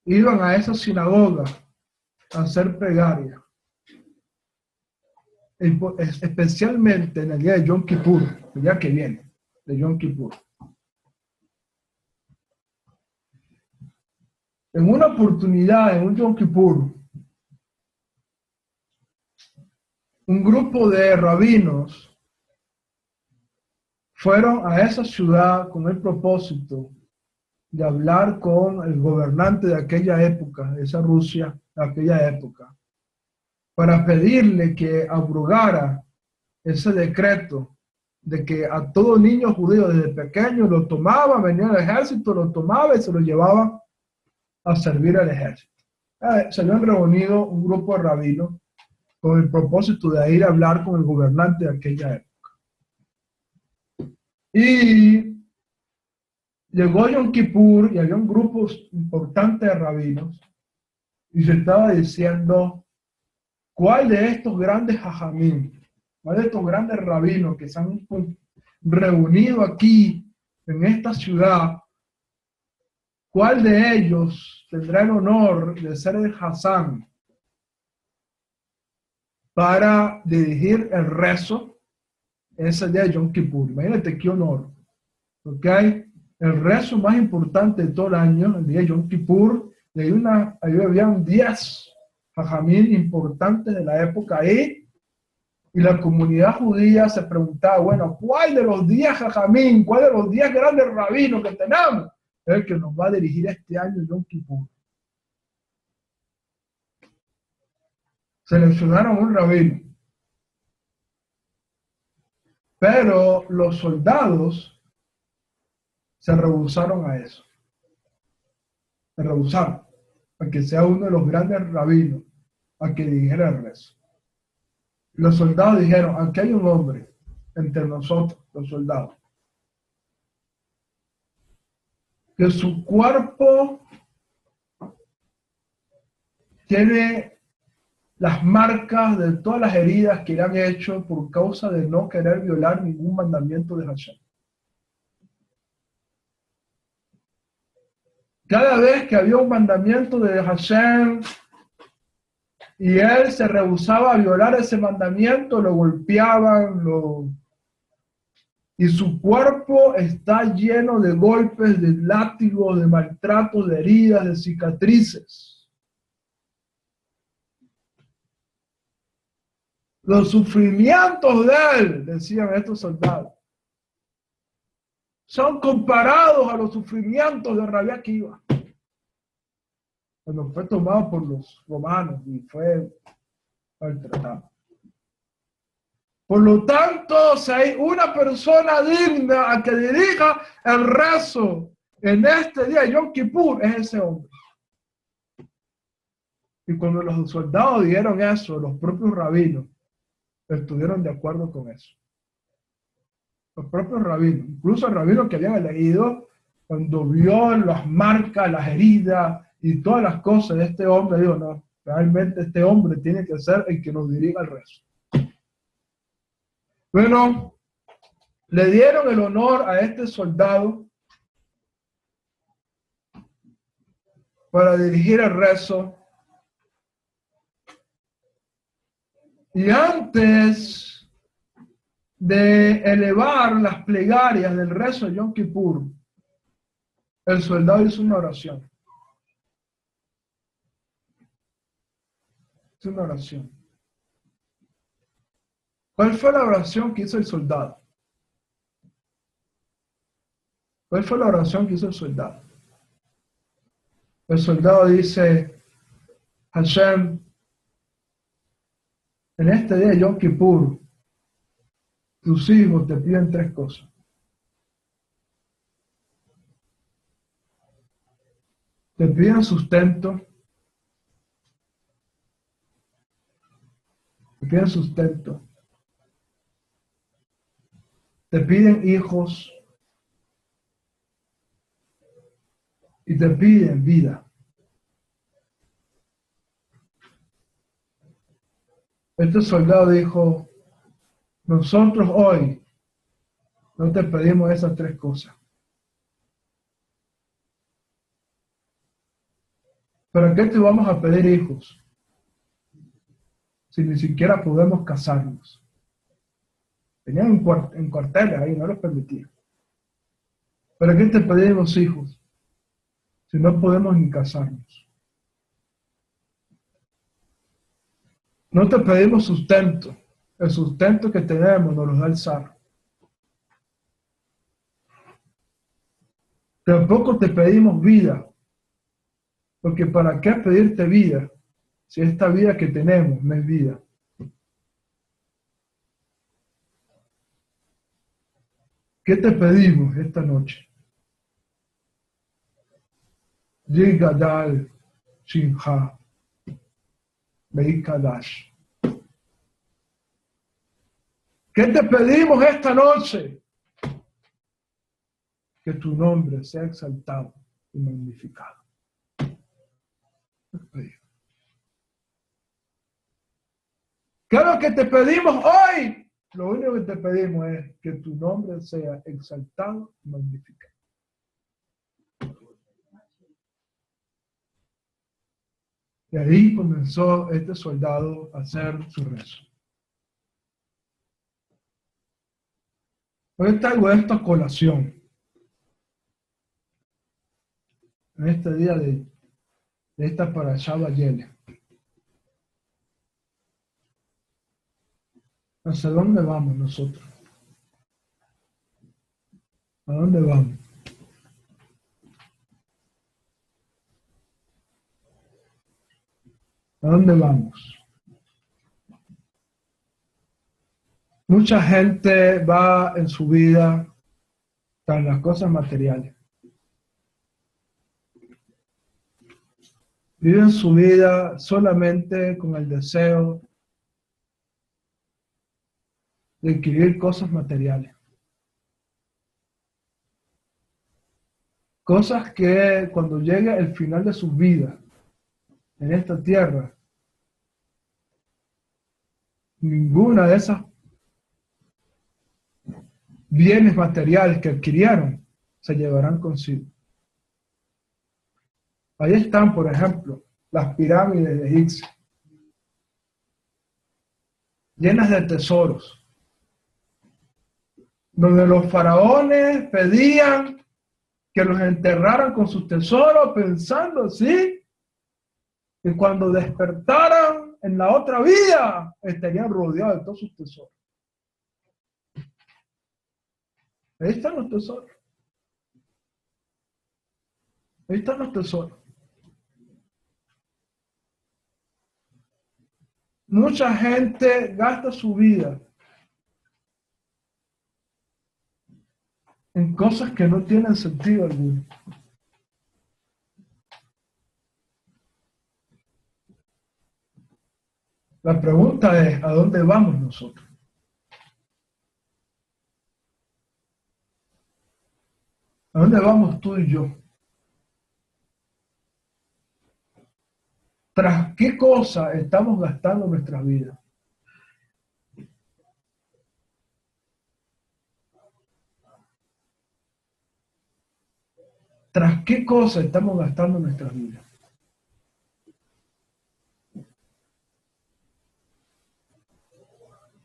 iban a esa sinagoga a hacer plegaria, especialmente en el día de Yom Kippur, el día que viene, de Yom Kippur. En una oportunidad, en un Yom Kippur, un grupo de rabinos fueron a esa ciudad con el propósito de hablar con el gobernante de aquella época, de esa Rusia, de aquella época, para pedirle que abrogara ese decreto de que a todo niño judío desde pequeño lo tomaba, venía al ejército, lo tomaba y se lo llevaba a servir al ejército. Se habían reunido un grupo de rabinos con el propósito de ir a hablar con el gobernante de aquella época. Y llegó Yom Kippur y había un grupo importante de rabinos y se estaba diciendo, ¿cuál de estos grandes jajamín, cuál de estos grandes rabinos que se han reunido aquí en esta ciudad, cuál de ellos tendrá el honor de ser el Hazán para dirigir el rezo ese día de Yom Kippur? Imagínate qué honor. ¿Ok? El rezo más importante de todo el año, el día de Yom Kippur, ahí habían 10 jajamín importantes de la época ahí, y la comunidad judía se preguntaba, bueno, ¿cuál de los 10 jajamín, cuál de los 10 grandes rabinos que tenemos es el que nos va a dirigir este año Yom Kippur? Seleccionaron un rabino, pero los soldados se rehusaron a eso. Se rehusaron a que sea uno de los grandes rabinos a que dirigiera el rezo. Los soldados dijeron, aquí hay un hombre entre nosotros, los soldados, que su cuerpo tiene las marcas de todas las heridas que le han hecho por causa de no querer violar ningún mandamiento de Hashem. Cada vez que había un mandamiento de Hashem y él se rehusaba a violar ese mandamiento, lo golpeaban, y su cuerpo está lleno de golpes, de látigos, de maltratos, de heridas, de cicatrices. Los sufrimientos de él, decían estos soldados, son comparados a los sufrimientos de Rabbi Akiva, cuando fue tomado por los romanos y fue maltratado. Por lo tanto, si hay una persona digna a que dirija el rezo en este día de Yom Kippur, es ese hombre. Y cuando los soldados dijeron eso, los propios rabinos estuvieron de acuerdo con eso. Los propios rabinos, incluso el rabino que habían elegido, cuando vio las marcas, las heridas y todas las cosas de este hombre, dijo, no, realmente este hombre tiene que ser el que nos dirija el rezo. Bueno, le dieron el honor a este soldado para dirigir el rezo. Y antes de elevar las plegarias del rezo de Yom Kippur, el soldado hizo una oración. Hizo una oración. ¿Cuál fue la oración que hizo el soldado? ¿Cuál fue la oración que hizo el soldado? El soldado dice, Hashem, en este día de Yom Kippur, tus hijos te piden 3 cosas. Te piden sustento. Te piden sustento. Te piden hijos. Y te piden vida. Este soldado dijo, nosotros hoy no te pedimos esas 3 cosas. ¿Para qué te vamos a pedir hijos si ni siquiera podemos casarnos? Tenían en cuarteles ahí, no los permitían. ¿Para qué te pedimos hijos si no podemos ni casarnos? No te pedimos sustento. El sustento que tenemos nos lo da el zar. Tampoco te pedimos vida. Porque ¿para qué pedirte vida si esta vida que tenemos no es vida? ¿Qué te pedimos esta noche? Yigadal Shinha Beikadash. ¿Qué te pedimos esta noche? Que tu nombre sea exaltado y magnificado. ¿Qué es lo que te pedimos hoy? Lo único que te pedimos es que tu nombre sea exaltado y magnificado. Y ahí comenzó este soldado a hacer su rezo. Hoy traigo esto a colación. En este día de esta parashá Vayelech. ¿Hacia dónde vamos nosotros? ¿A dónde vamos? ¿A dónde vamos? Mucha gente va en su vida tras las cosas materiales. Viven su vida solamente con el deseo de adquirir cosas materiales. Cosas que cuando llegue el final de su vida en esta tierra, ninguna de esas bienes materiales que adquirieron se llevarán consigo. Ahí están, por ejemplo, las pirámides de Egipto, llenas de tesoros, donde los faraones pedían que los enterraran con sus tesoros, pensando así, que cuando despertaran en la otra vida, estarían rodeados de todos sus tesoros. Ahí están los tesoros. Ahí están los tesoros. Mucha gente gasta su vida en cosas que no tienen sentido alguno. La pregunta es, ¿a dónde vamos nosotros? ¿A dónde vamos tú y yo? ¿Tras qué cosa estamos gastando nuestra vida? ¿Tras qué cosa estamos gastando nuestra vida?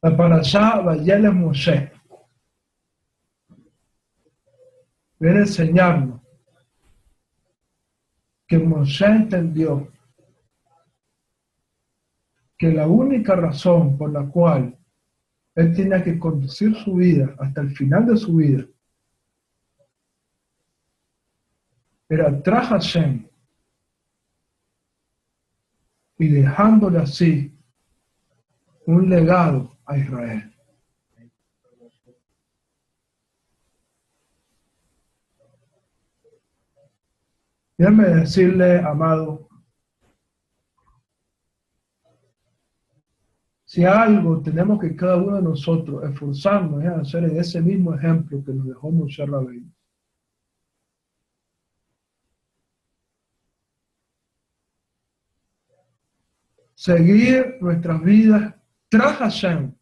La parashá Vayelech Moshe viene a enseñarnos que Moshe entendió que la única razón por la cual él tenía que conducir su vida hasta el final de su vida era tras Hashem y dejándole así un legado a Israel. Déjame decirle, amado, si algo tenemos que cada uno de nosotros esforzarnos es hacer ese mismo ejemplo que nos dejó Moshe Rabbeinu. Seguir nuestras vidas tras Hashem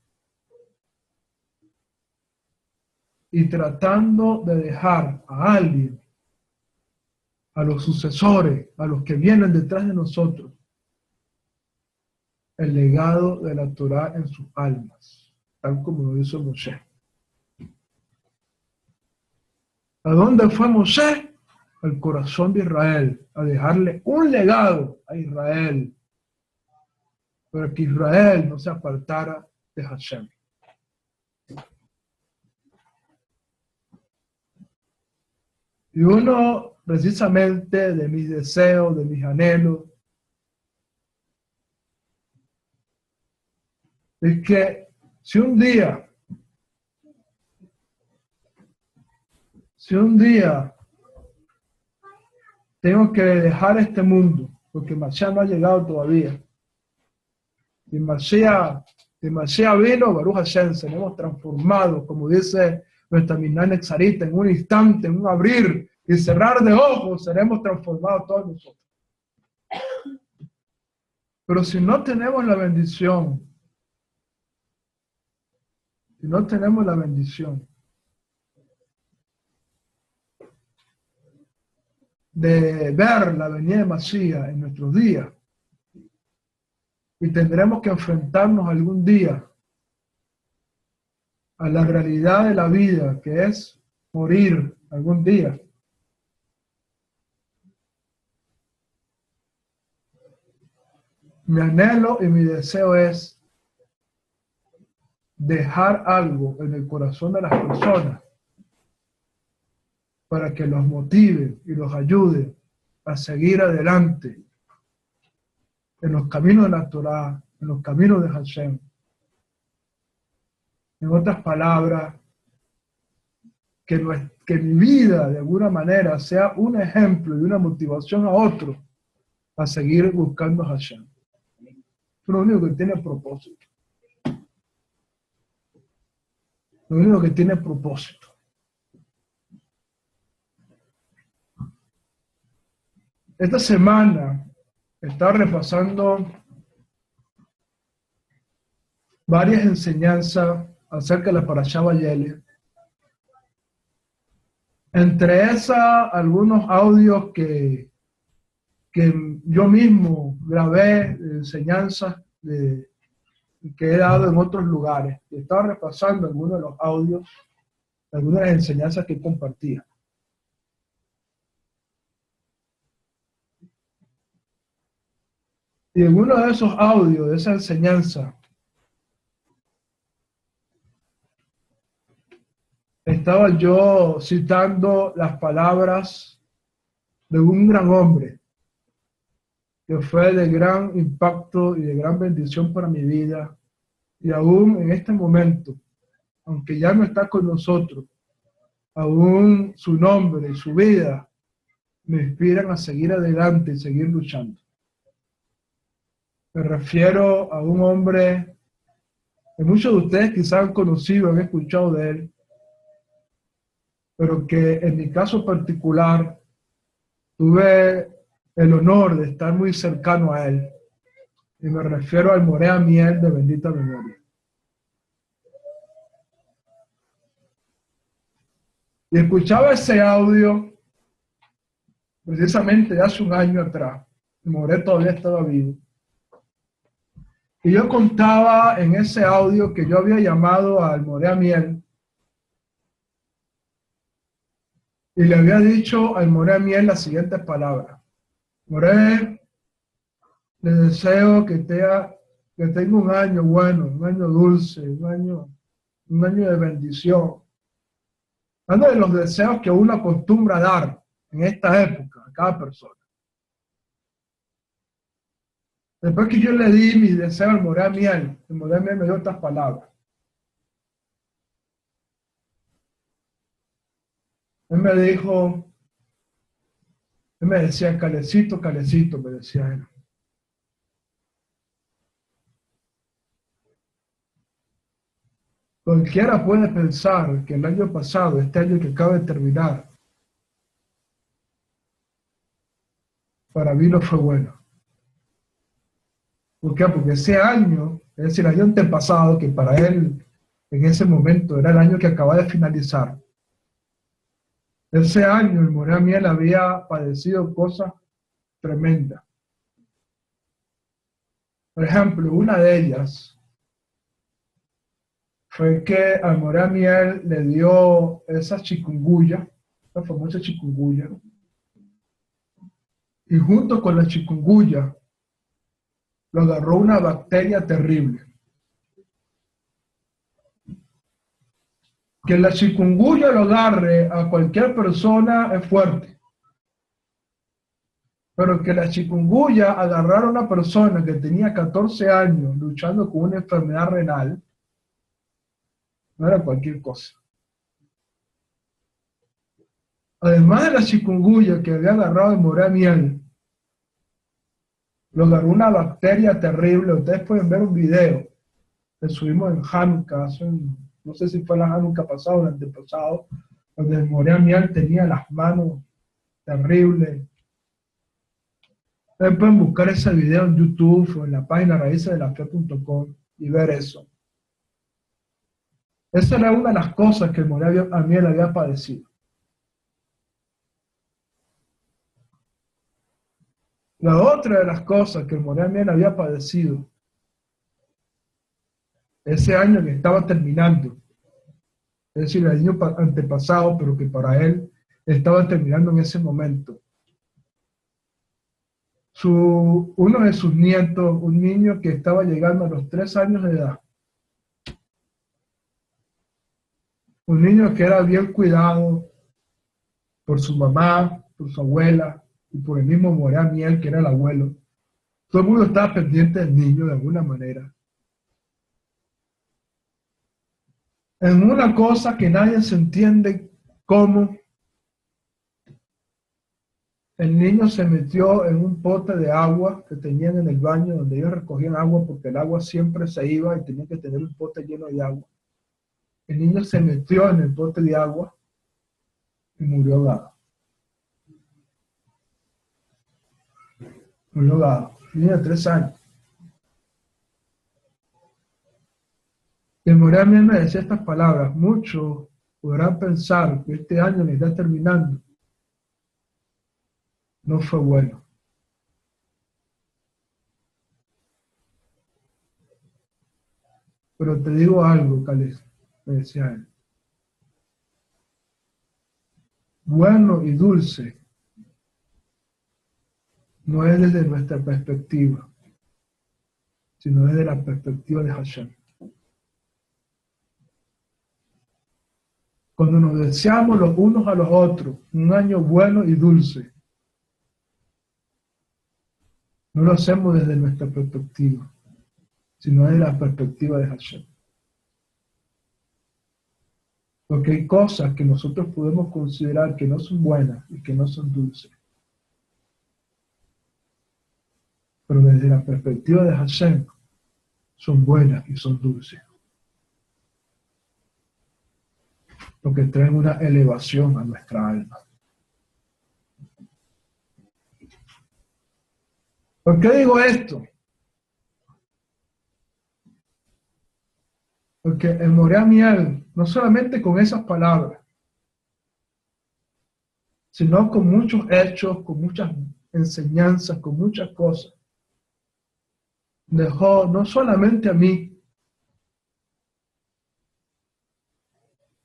y tratando de dejar a alguien, a los sucesores, a los que vienen detrás de nosotros, el legado de la Torá en sus almas, tal como lo hizo Moshe. ¿A dónde fue Moshe? Al corazón de Israel, a dejarle un legado a Israel, para que Israel no se apartara de Hashem. Y uno, precisamente, de mis deseos, de mis anhelos, es que si un día Si un día tengo que dejar este mundo, porque Mashiach no ha llegado todavía, y Mashiach vino, Baruch Hashem, seremos transformados, como dice nuestra Minán Exarita, en un instante, en un abrir y cerrar de ojos, seremos transformados todos nosotros. Pero si no tenemos la bendición, de ver la venida de Mashiach en nuestros días, y tendremos que enfrentarnos algún día a la realidad de la vida, que es morir algún día. Mi anhelo y mi deseo es dejar algo en el corazón de las personas para que los motive y los ayude a seguir adelante en los caminos de la Torah, en los caminos de Hashem. En otras palabras, que mi vida de alguna manera sea un ejemplo y una motivación a otro a seguir buscando a Hashem. Es lo único que tiene propósito. Lo único que tiene propósito. Esta semana estaba repasando varias enseñanzas acerca de la Parashá Vayelech. Entre esas, algunos audios que yo mismo grabé, enseñanzas que he dado en otros lugares. Y estaba repasando algunos de los audios, algunas de las enseñanzas que compartía. Y en uno de esos audios, de esa enseñanza, estaba yo citando las palabras de un gran hombre que fue de gran impacto y de gran bendición para mi vida. Y aún en este momento, aunque ya no está con nosotros, aún su nombre y su vida me inspiran a seguir adelante y seguir luchando. Me refiero a un hombre que muchos de ustedes quizás han conocido, han escuchado de él, pero que en mi caso particular tuve el honor de estar muy cercano a él. Y me refiero al Moré Amiel de bendita memoria. Y escuchaba ese audio precisamente hace un año atrás. El Moré todavía estaba vivo. Y yo contaba en ese audio que yo había llamado al Moré Amiel y le había dicho al Moré Amiel las siguientes palabras. Moré, le deseo que tenga un año bueno, un año dulce, un año de bendición. Uno de los deseos que uno acostumbra a dar en esta época a cada persona. Después que yo le di mi deseo al Moré Amiel, el Moré Amiel me dio estas palabras. Él me decía, Calecito, Calecito, me decía él. Cualquiera puede pensar que el año pasado, este año que acaba de terminar, para mí no fue bueno. ¿Por qué? Porque ese año, es decir, el año antepasado, que para él en ese momento era el año que acaba de finalizar, ese año el Moré Amiel había padecido cosas tremendas. Por ejemplo, una de ellas fue que al Moré Amiel le dio esa chikungunya, la famosa chikungunya, y junto con la chikungunya lo agarró una bacteria terrible. Que la chikungunya lo agarre a cualquier persona es fuerte. Pero que la chikungunya agarrara a una persona que tenía 14 años luchando con una enfermedad renal, no era cualquier cosa. además de la chikungunya que había agarrado de Morea Miel, lo agarró una bacteria terrible. Ustedes pueden ver un video que subimos en Hanukkah, no sé si fue la Hanukkah pasado o el antepasado, donde Morea Miel tenía las manos terribles. Ustedes pueden buscar ese video en YouTube o en la página raicesdelafe.com y ver eso. Esa era una de las cosas que Morea Miel había padecido. La otra de las cosas que Morea Miel había padecido ese año que estaba terminando, es decir, el año antepasado, pero que para él estaba terminando en ese momento. Uno de sus nietos, un niño que estaba llegando a los 3 años de edad, un niño que era bien cuidado por su mamá, por su abuela y por el mismo Morea Miel, que era el abuelo. Todo el mundo estaba pendiente del niño de alguna manera. En una cosa que nadie se entiende cómo, el niño se metió en un pote de agua que tenían en el baño, donde ellos recogían agua porque el agua siempre se iba y tenían que tener un pote lleno de agua. El niño se metió en el pote de agua y murió ahogado. Murió ahogado. Niño de 3 años. Y Morea Miel me decía estas palabras: muchos podrán pensar que este año que está terminando no fue bueno. Pero te digo algo, Cales, me decía él. Bueno y dulce no es desde nuestra perspectiva, sino desde la perspectiva de Hashem. Cuando nos deseamos los unos a los otros un año bueno y dulce, no lo hacemos desde nuestra perspectiva, sino desde la perspectiva de Hashem. Porque hay cosas que nosotros podemos considerar que no son buenas y que no son dulces. Pero desde la perspectiva de Hashem, son buenas y son dulces. Porque traen una elevación a nuestra alma. ¿Por qué digo esto? Porque en Morea Miel, no solamente con esas palabras, sino con muchos hechos, con muchas enseñanzas, con muchas cosas, dejó no solamente a mí,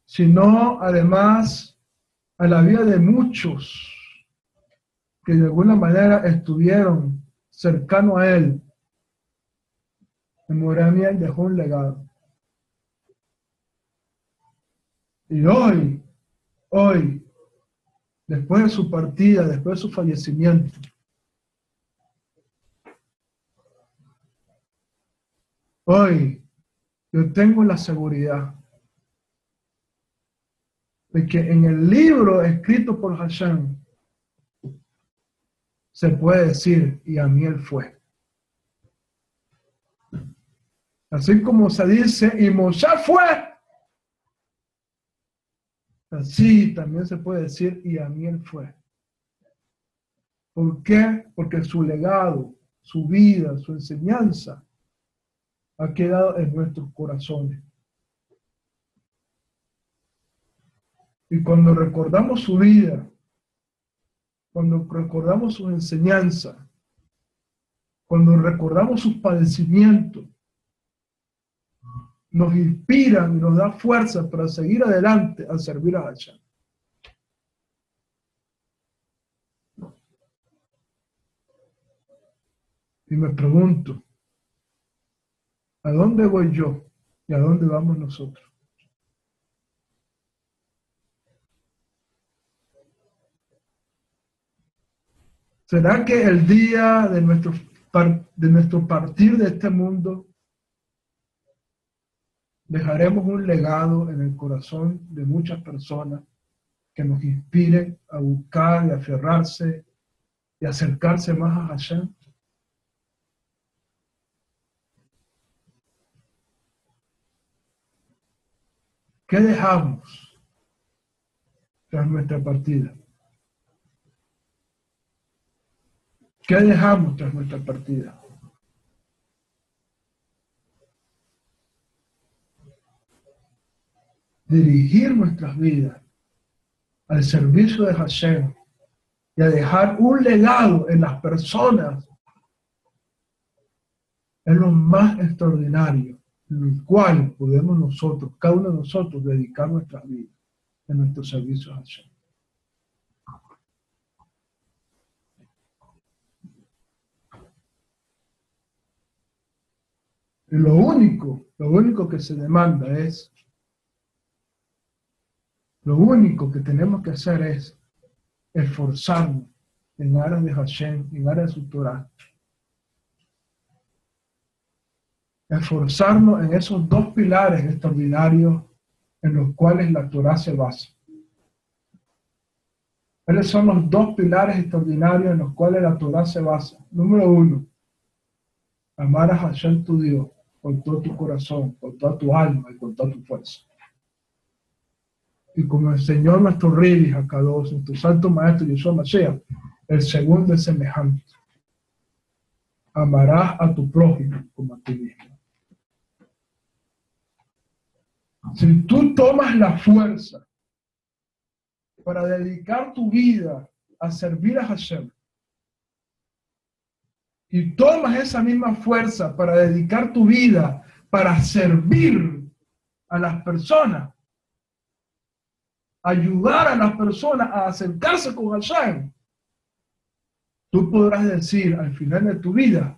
sino además a la vida de muchos que de alguna manera estuvieron cercanos a él. En Morea Miel dejó un legado. Y hoy, después de su partida, después de su fallecimiento, hoy yo tengo la seguridad de que en el libro escrito por Hashem se puede decir, y a mí él fue. Así como se dice, y Moshe fue, así también se puede decir, y a mí él fue. ¿Por qué? Porque su legado, su vida, su enseñanza ha quedado en nuestros corazones. Y cuando recordamos su vida, cuando recordamos su enseñanza, cuando recordamos sus padecimientos, nos inspiran y nos da fuerza para seguir adelante al servir a Hashem. Y me pregunto, ¿a dónde voy yo y a dónde vamos nosotros? ¿Será que el día de nuestro partir de este mundo dejaremos un legado en el corazón de muchas personas que nos inspire a buscar y aferrarse y acercarse más a Hashem. ¿Qué dejamos tras nuestra partida? ¿Qué dejamos tras nuestra partida? Dirigir nuestras vidas al servicio de Hashem y a dejar un legado en las personas es lo más extraordinario en el cual podemos nosotros, cada uno de nosotros, dedicar nuestras vidas en nuestro servicio a Hashem. Y lo único que se demanda es, lo único que tenemos que hacer es esforzarnos en aras de Hashem, en aras de su Torah. Esforzarnos en esos dos pilares extraordinarios en los cuales la Torah se basa. ¿Cuáles son los dos pilares extraordinarios en los cuales la Torah se basa? Número 1, amar a Hashem tu Dios con todo tu corazón, con toda tu alma y con toda tu fuerza. Y como enseñó nuestro Rebbe Hakadosh, nuestro santo maestro Yeshua Mashiach, el segundo es semejante. Amarás a tu prójimo como a ti mismo. Si tú tomas la fuerza para dedicar tu vida a servir a Hashem, y tomas esa misma fuerza para dedicar tu vida para servir a las personas, ayudar a las personas a acercarse con Hashem, tú podrás decir al final de tu vida,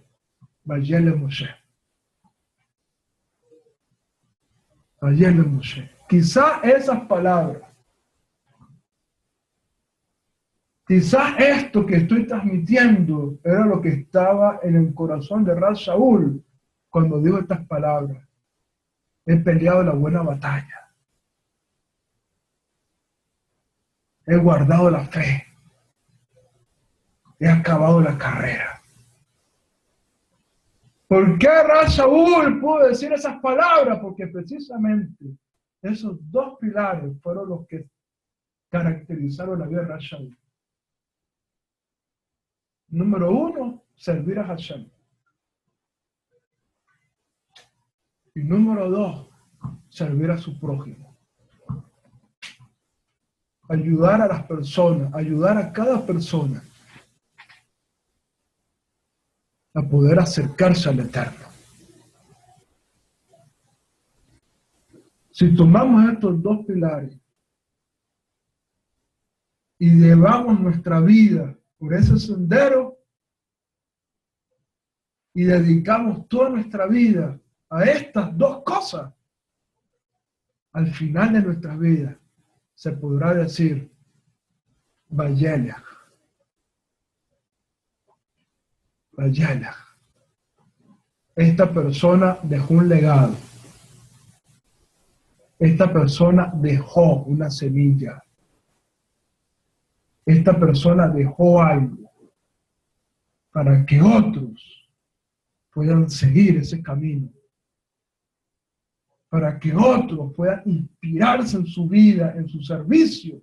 Vayele Moshe. Vayele Moshe. Quizás esas palabras, quizás esto que estoy transmitiendo era lo que estaba en el corazón de Rav Shaul cuando dijo estas palabras. He peleado la buena batalla. He guardado la fe. He acabado la carrera. ¿Por qué Rav Shaul pudo decir esas palabras? Porque precisamente esos dos pilares fueron los que caracterizaron la vida de Rav Shaul. Número 1, servir a Hashem. Y número 2, servir a su prójimo. Ayudar a las personas, ayudar a cada persona a poder acercarse al Eterno. Si tomamos estos dos pilares y llevamos nuestra vida por ese sendero y dedicamos toda nuestra vida a estas dos cosas, al final de nuestra vida se podrá decir, Vayela. Vayela. Esta persona dejó un legado. Esta persona dejó una semilla. Esta persona dejó algo para que otros puedan seguir ese camino. Para que otros puedan inspirarse en su vida, en su servicio,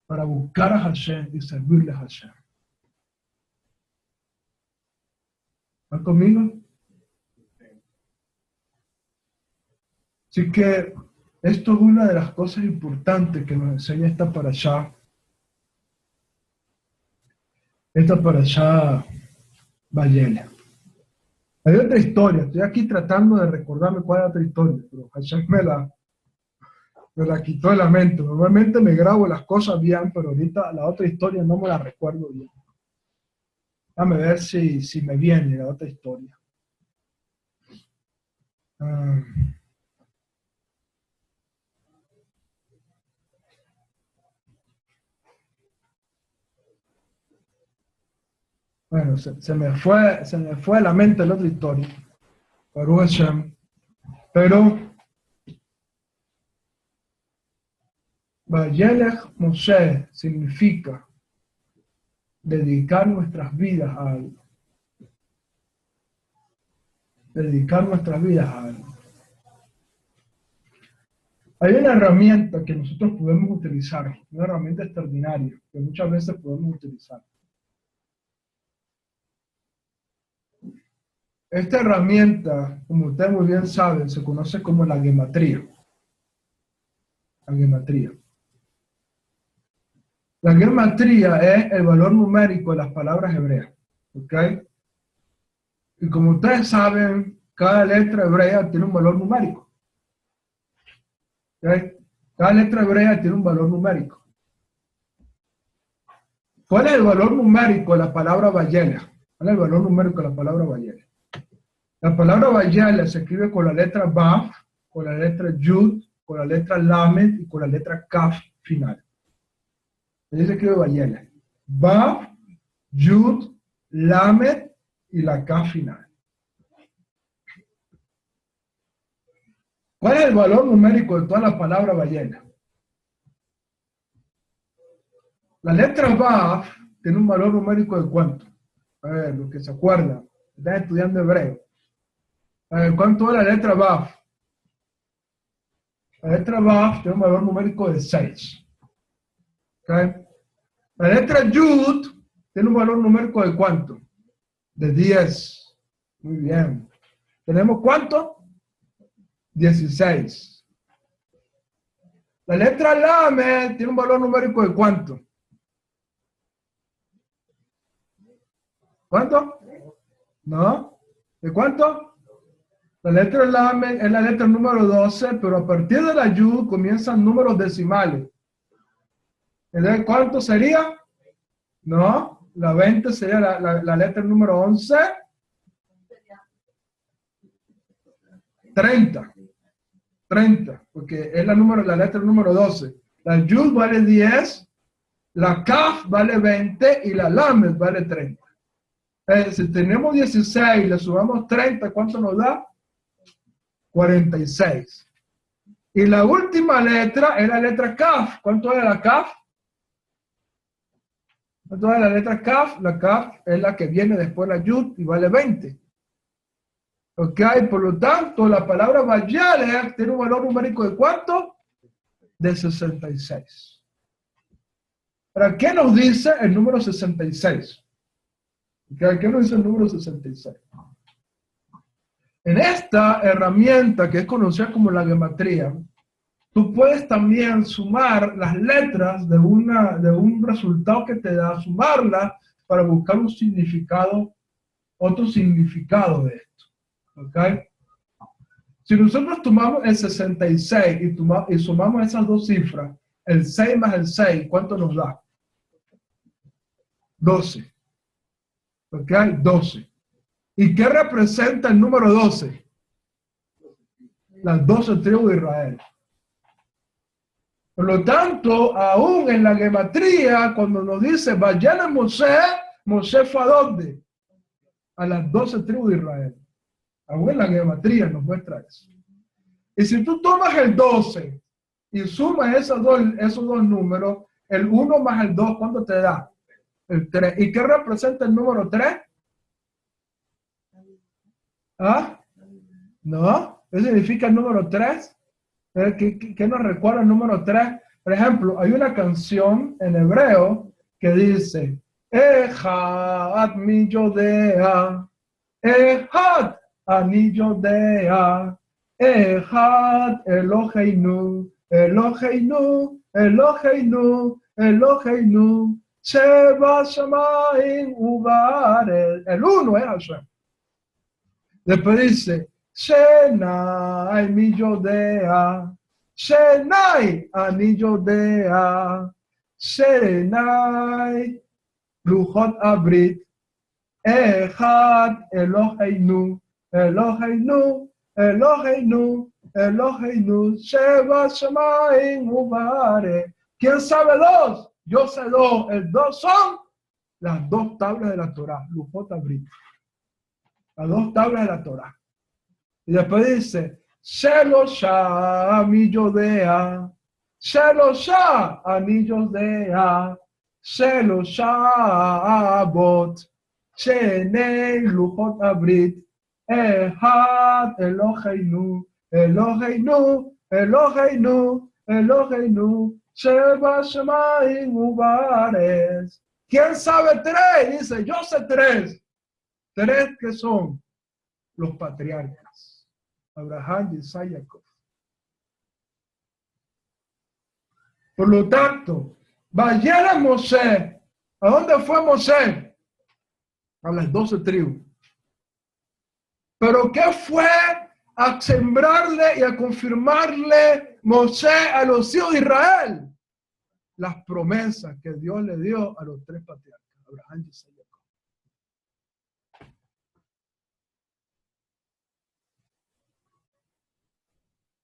para buscar a Hashem y servirle a Hashem. ¿Están conmigo? Así que esto es una de las cosas importantes que nos enseña esta parashá. Esta parashá Vayela. Hay otra historia, estoy aquí tratando de recordarme cuál es otra historia, pero Hashem me la quitó de la mente. Normalmente me grabo las cosas bien, pero ahorita la otra historia no me la recuerdo bien. Déjame ver si me viene la otra historia. Bueno, se me fue de la mente la otra historia. Baruch Hashem. Pero Vayelech Moshe significa dedicar nuestras vidas a algo. Dedicar nuestras vidas a algo. Hay una herramienta que nosotros podemos utilizar, una herramienta extraordinaria, que muchas veces podemos utilizar. Esta herramienta, como ustedes muy bien saben, se conoce como la gematría. La gematría. La gematría es el valor numérico de las palabras hebreas. ¿Ok? Y como ustedes saben, cada letra hebrea tiene un valor numérico. ¿Ok? Cada letra hebrea tiene un valor numérico. ¿Cuál es el valor numérico de la palabra Vayelech? ¿Cuál es el valor numérico de la palabra Vayelech? La palabra Vayelech se escribe con la letra Vav, con la letra Yud, con la letra Lamed y con la letra Kaf final. Ahí se escribe Vayelech. Vav, Yud, Lamed y la Kaf final. ¿Cuál es el valor numérico de toda la palabra Vayelech? La letra Vav tiene un valor numérico de ¿cuánto? A ver, los que se acuerdan, están estudiando hebreo. A ver, ¿cuánto es la letra Vav? La letra Vav tiene un valor numérico de 6. ¿Okay? La letra Yud tiene un valor numérico de ¿cuánto? De 10. Muy bien. ¿Tenemos cuánto? 16. La letra Lamed tiene un valor numérico de ¿cuánto? ¿Cuánto? ¿No? ¿De cuánto? La letra Lamed es la letra número 12, pero a partir de la Yud comienzan números decimales. ¿Entonces cuánto sería? No, la 20 sería la letra número 11. 30. 30, porque es la letra número 12. La Yud vale 10, la Kaf vale 20 y la Lamed vale 30. Si tenemos 16, le sumamos 30, ¿cuánto nos da? 46. Y la última letra es la letra Kaf. ¿Cuánto es la Kaf? ¿Cuánto es la letra Kaf? La Kaf es la que viene después de la Yud y vale 20. Ok, por lo tanto, la palabra Vayelech tiene un valor numérico de ¿cuánto? De 66. ¿Para qué nos dice el número 66? Okay, ¿qué nos dice el número 66? En esta herramienta que es conocida como la gematría, tú puedes también sumar las letras de un resultado que te da, sumarlas para buscar un significado, otro significado de esto. ¿Ok? Si nosotros tomamos el 66 y sumamos esas dos cifras, el 6 más el 6, ¿cuánto nos da? 12. ¿Ok? 12. ¿Y qué representa el número 12? Las 12 tribus de Israel. Por lo tanto, aún en la gematría, cuando nos dice, vayan a Mosé, Mosé fue a ¿dónde? A las 12 tribus de Israel. Aún en la gematría nos muestra eso. Y si tú tomas el 12 y sumas esos dos números, el 1 más el 2, ¿cuánto te da? El 3. ¿Y qué representa el número 3? ¿Ah? ¿No? ¿Qué significa el número 3? ¿Qué nos recuerda el número 3? Por ejemplo, hay una canción en hebreo que dice, Echad mi yodea, Echad ani yodea, Echad Eloheinu, Eloheinu, Eloheinu, Eloheinu, Sheba Shamayim Ubaret. El 1 es Hashem. Después dice, Shenai mi yodea, Shenai ani yodea, Shenai luchot abrit, Echad Eloheinu, Eloheinu, Eloheinu, Eloheinu, Sheba Shamayim Ubare. ¿Quién sabe 2? Yo sé 2. El 2 son las 2 tablas de la Torah, luchot abrit. Las 2 tablas de la Torah. Y después dice, Shelosha mi yodea, Shelosha, anillos de A, Shelosha Abot, Shenei Luchot Abrit, Ehad Eloheinu, Eloheinu, Eloheinu, Eloheinu, Sheba Shemaim Ubares. ¿Quién sabe tres? Dice, yo sé tres. Tres que son los patriarcas, Abraham, Isaac y Jacob. Por lo tanto, vaya a Mosé. ¿A dónde fue Mosé? A las 12 tribus. ¿Pero qué fue a sembrarle y a confirmarle Mosé a los hijos de Israel? Las promesas que Dios le dio a los tres patriarcas, Abraham, Isaac y Jacob.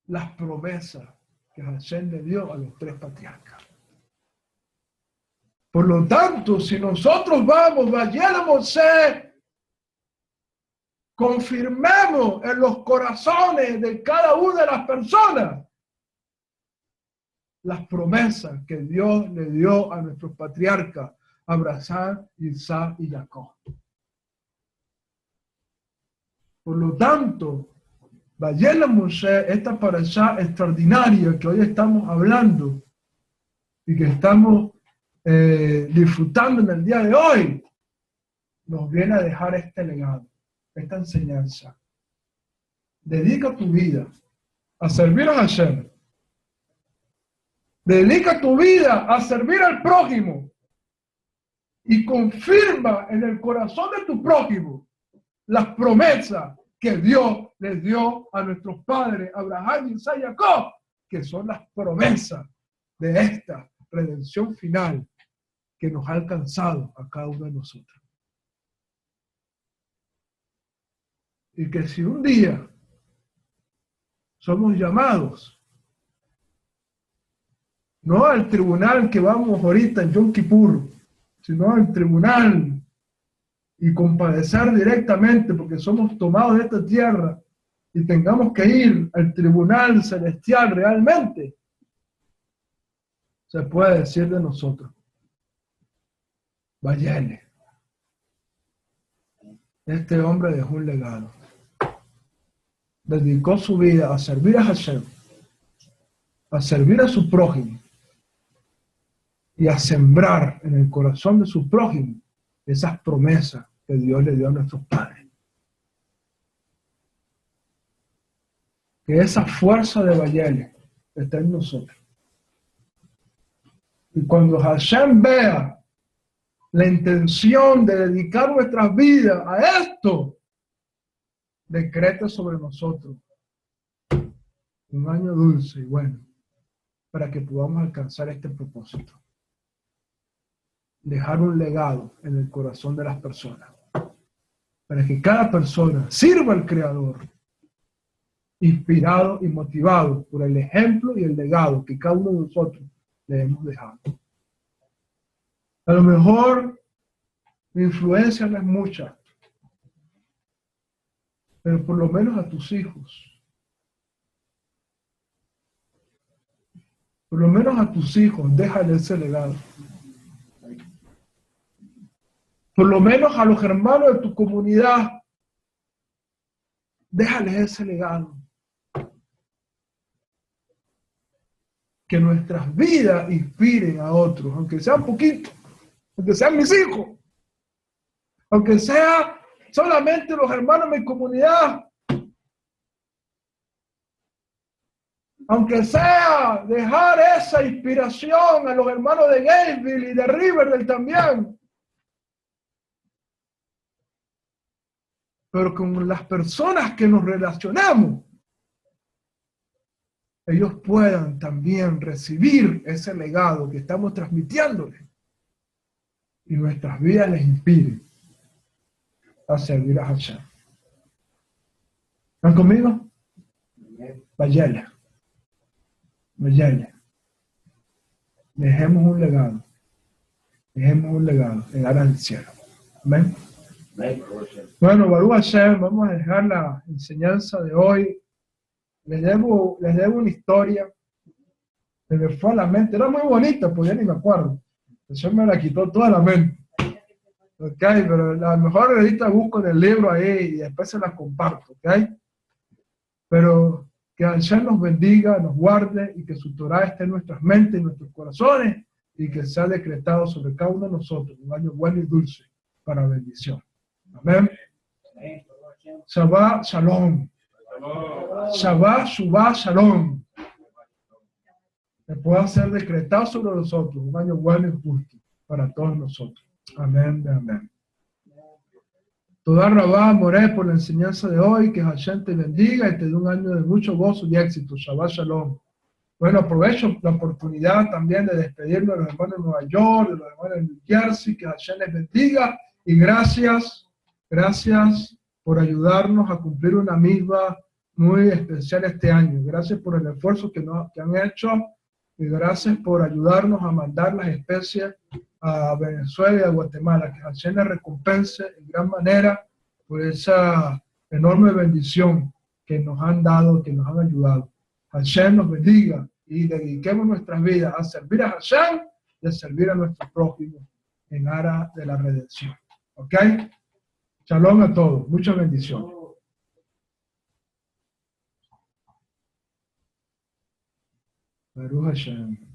Las promesas que Hashem le dio a los tres patriarcas. Por lo tanto, si nosotros vamos, vayamos a Mosé, confirmemos en los corazones de cada una de las personas las promesas que Dios le dio a nuestros patriarcas, Abraham, Isaac y Jacob. Por lo tanto, vayamos a Mosé, esta parashá extraordinaria que hoy estamos hablando y que estamos disfrutando en el día de hoy, nos viene a dejar este legado, esta enseñanza. Dedica tu vida a servir a Hashem. Dedica tu vida a servir al prójimo y confirma en el corazón de tu prójimo las promesas que Dios les dio a nuestros padres, Abraham, Isaac y Jacob, que son las promesas de esta redención final que nos ha alcanzado a cada uno de nosotros. Y que si un día somos llamados, no al tribunal que vamos ahorita en Yom Kippur, sino al tribunal y compadecer directamente porque somos tomados de esta tierra y tengamos que ir al tribunal celestial realmente, se puede decir de nosotros, Vayene, este hombre dejó un legado, dedicó su vida a servir a Hashem, a servir a su prójimo y a sembrar en el corazón de su prójimo esas promesas que Dios le dio a nuestros padres. Que esa fuerza de Vayene está en nosotros. Y cuando Hashem vea la intención de dedicar nuestras vidas a esto, decreta sobre nosotros un año dulce y bueno, para que podamos alcanzar este propósito. Dejar un legado en el corazón de las personas, para que cada persona sirva al Creador, inspirado y motivado por el ejemplo y el legado que cada uno de nosotros le hemos dejado. A lo mejor la influencia no es mucha, pero por lo menos a tus hijos, déjale ese legado. Por lo menos a los hermanos de tu comunidad, déjales ese legado. Que nuestras vidas inspiren a otros, aunque sean poquitos, aunque sean mis hijos, aunque sea solamente los hermanos de mi comunidad, aunque sea dejar esa inspiración a los hermanos de Gainesville y de Riverdale también. Pero con las personas que nos relacionamos, ellos puedan también recibir ese legado que estamos transmitiéndoles y nuestras vidas les inspiren a servir a Hashem. ¿Están conmigo? Vayale. Dejemos un legado en aras del cielo. Amén. Bueno, Baruch Hashem, vamos a dejar la enseñanza de hoy. Les debo una historia Se me fue a la mente. Era muy bonita, pues ya ni me acuerdo. Eso me la quitó toda la mente. Ok, pero a lo mejor ahorita busco en el libro ahí y después se las comparto. Ok. Pero que Hashem nos bendiga, nos guarde y que su Torah esté en nuestras mentes, en nuestros corazones y que sea decretado sobre cada uno de nosotros un año bueno y dulce para bendición. Amén. Shabbat Shalom. Shabbat Shubá Shalom. Que pueda ser decretado sobre nosotros un año bueno y justo para todos nosotros. Amén. Amén. Toda Rabá, Moré, por la enseñanza de hoy, que Hashem te bendiga y te dé un año de mucho gozo y éxito. Shabbat Shalom. Bueno, aprovecho la oportunidad también de despedirme de los hermanos de Nueva York, de los hermanos de New Jersey, que Hashem les bendiga y gracias por ayudarnos a cumplir una misma muy especial este año. Gracias por el esfuerzo que han hecho y gracias por ayudarnos a mandar las especies a Venezuela y a Guatemala. Que Hashem les recompense en gran manera por esa enorme bendición que nos han dado, que nos han ayudado. Hashem nos bendiga y dediquemos nuestras vidas a servir a Hashem y a servir a nuestro prójimo en aras de la redención. ¿Ok? Shalom a todos. Muchas bendiciones. Baruch Hashem.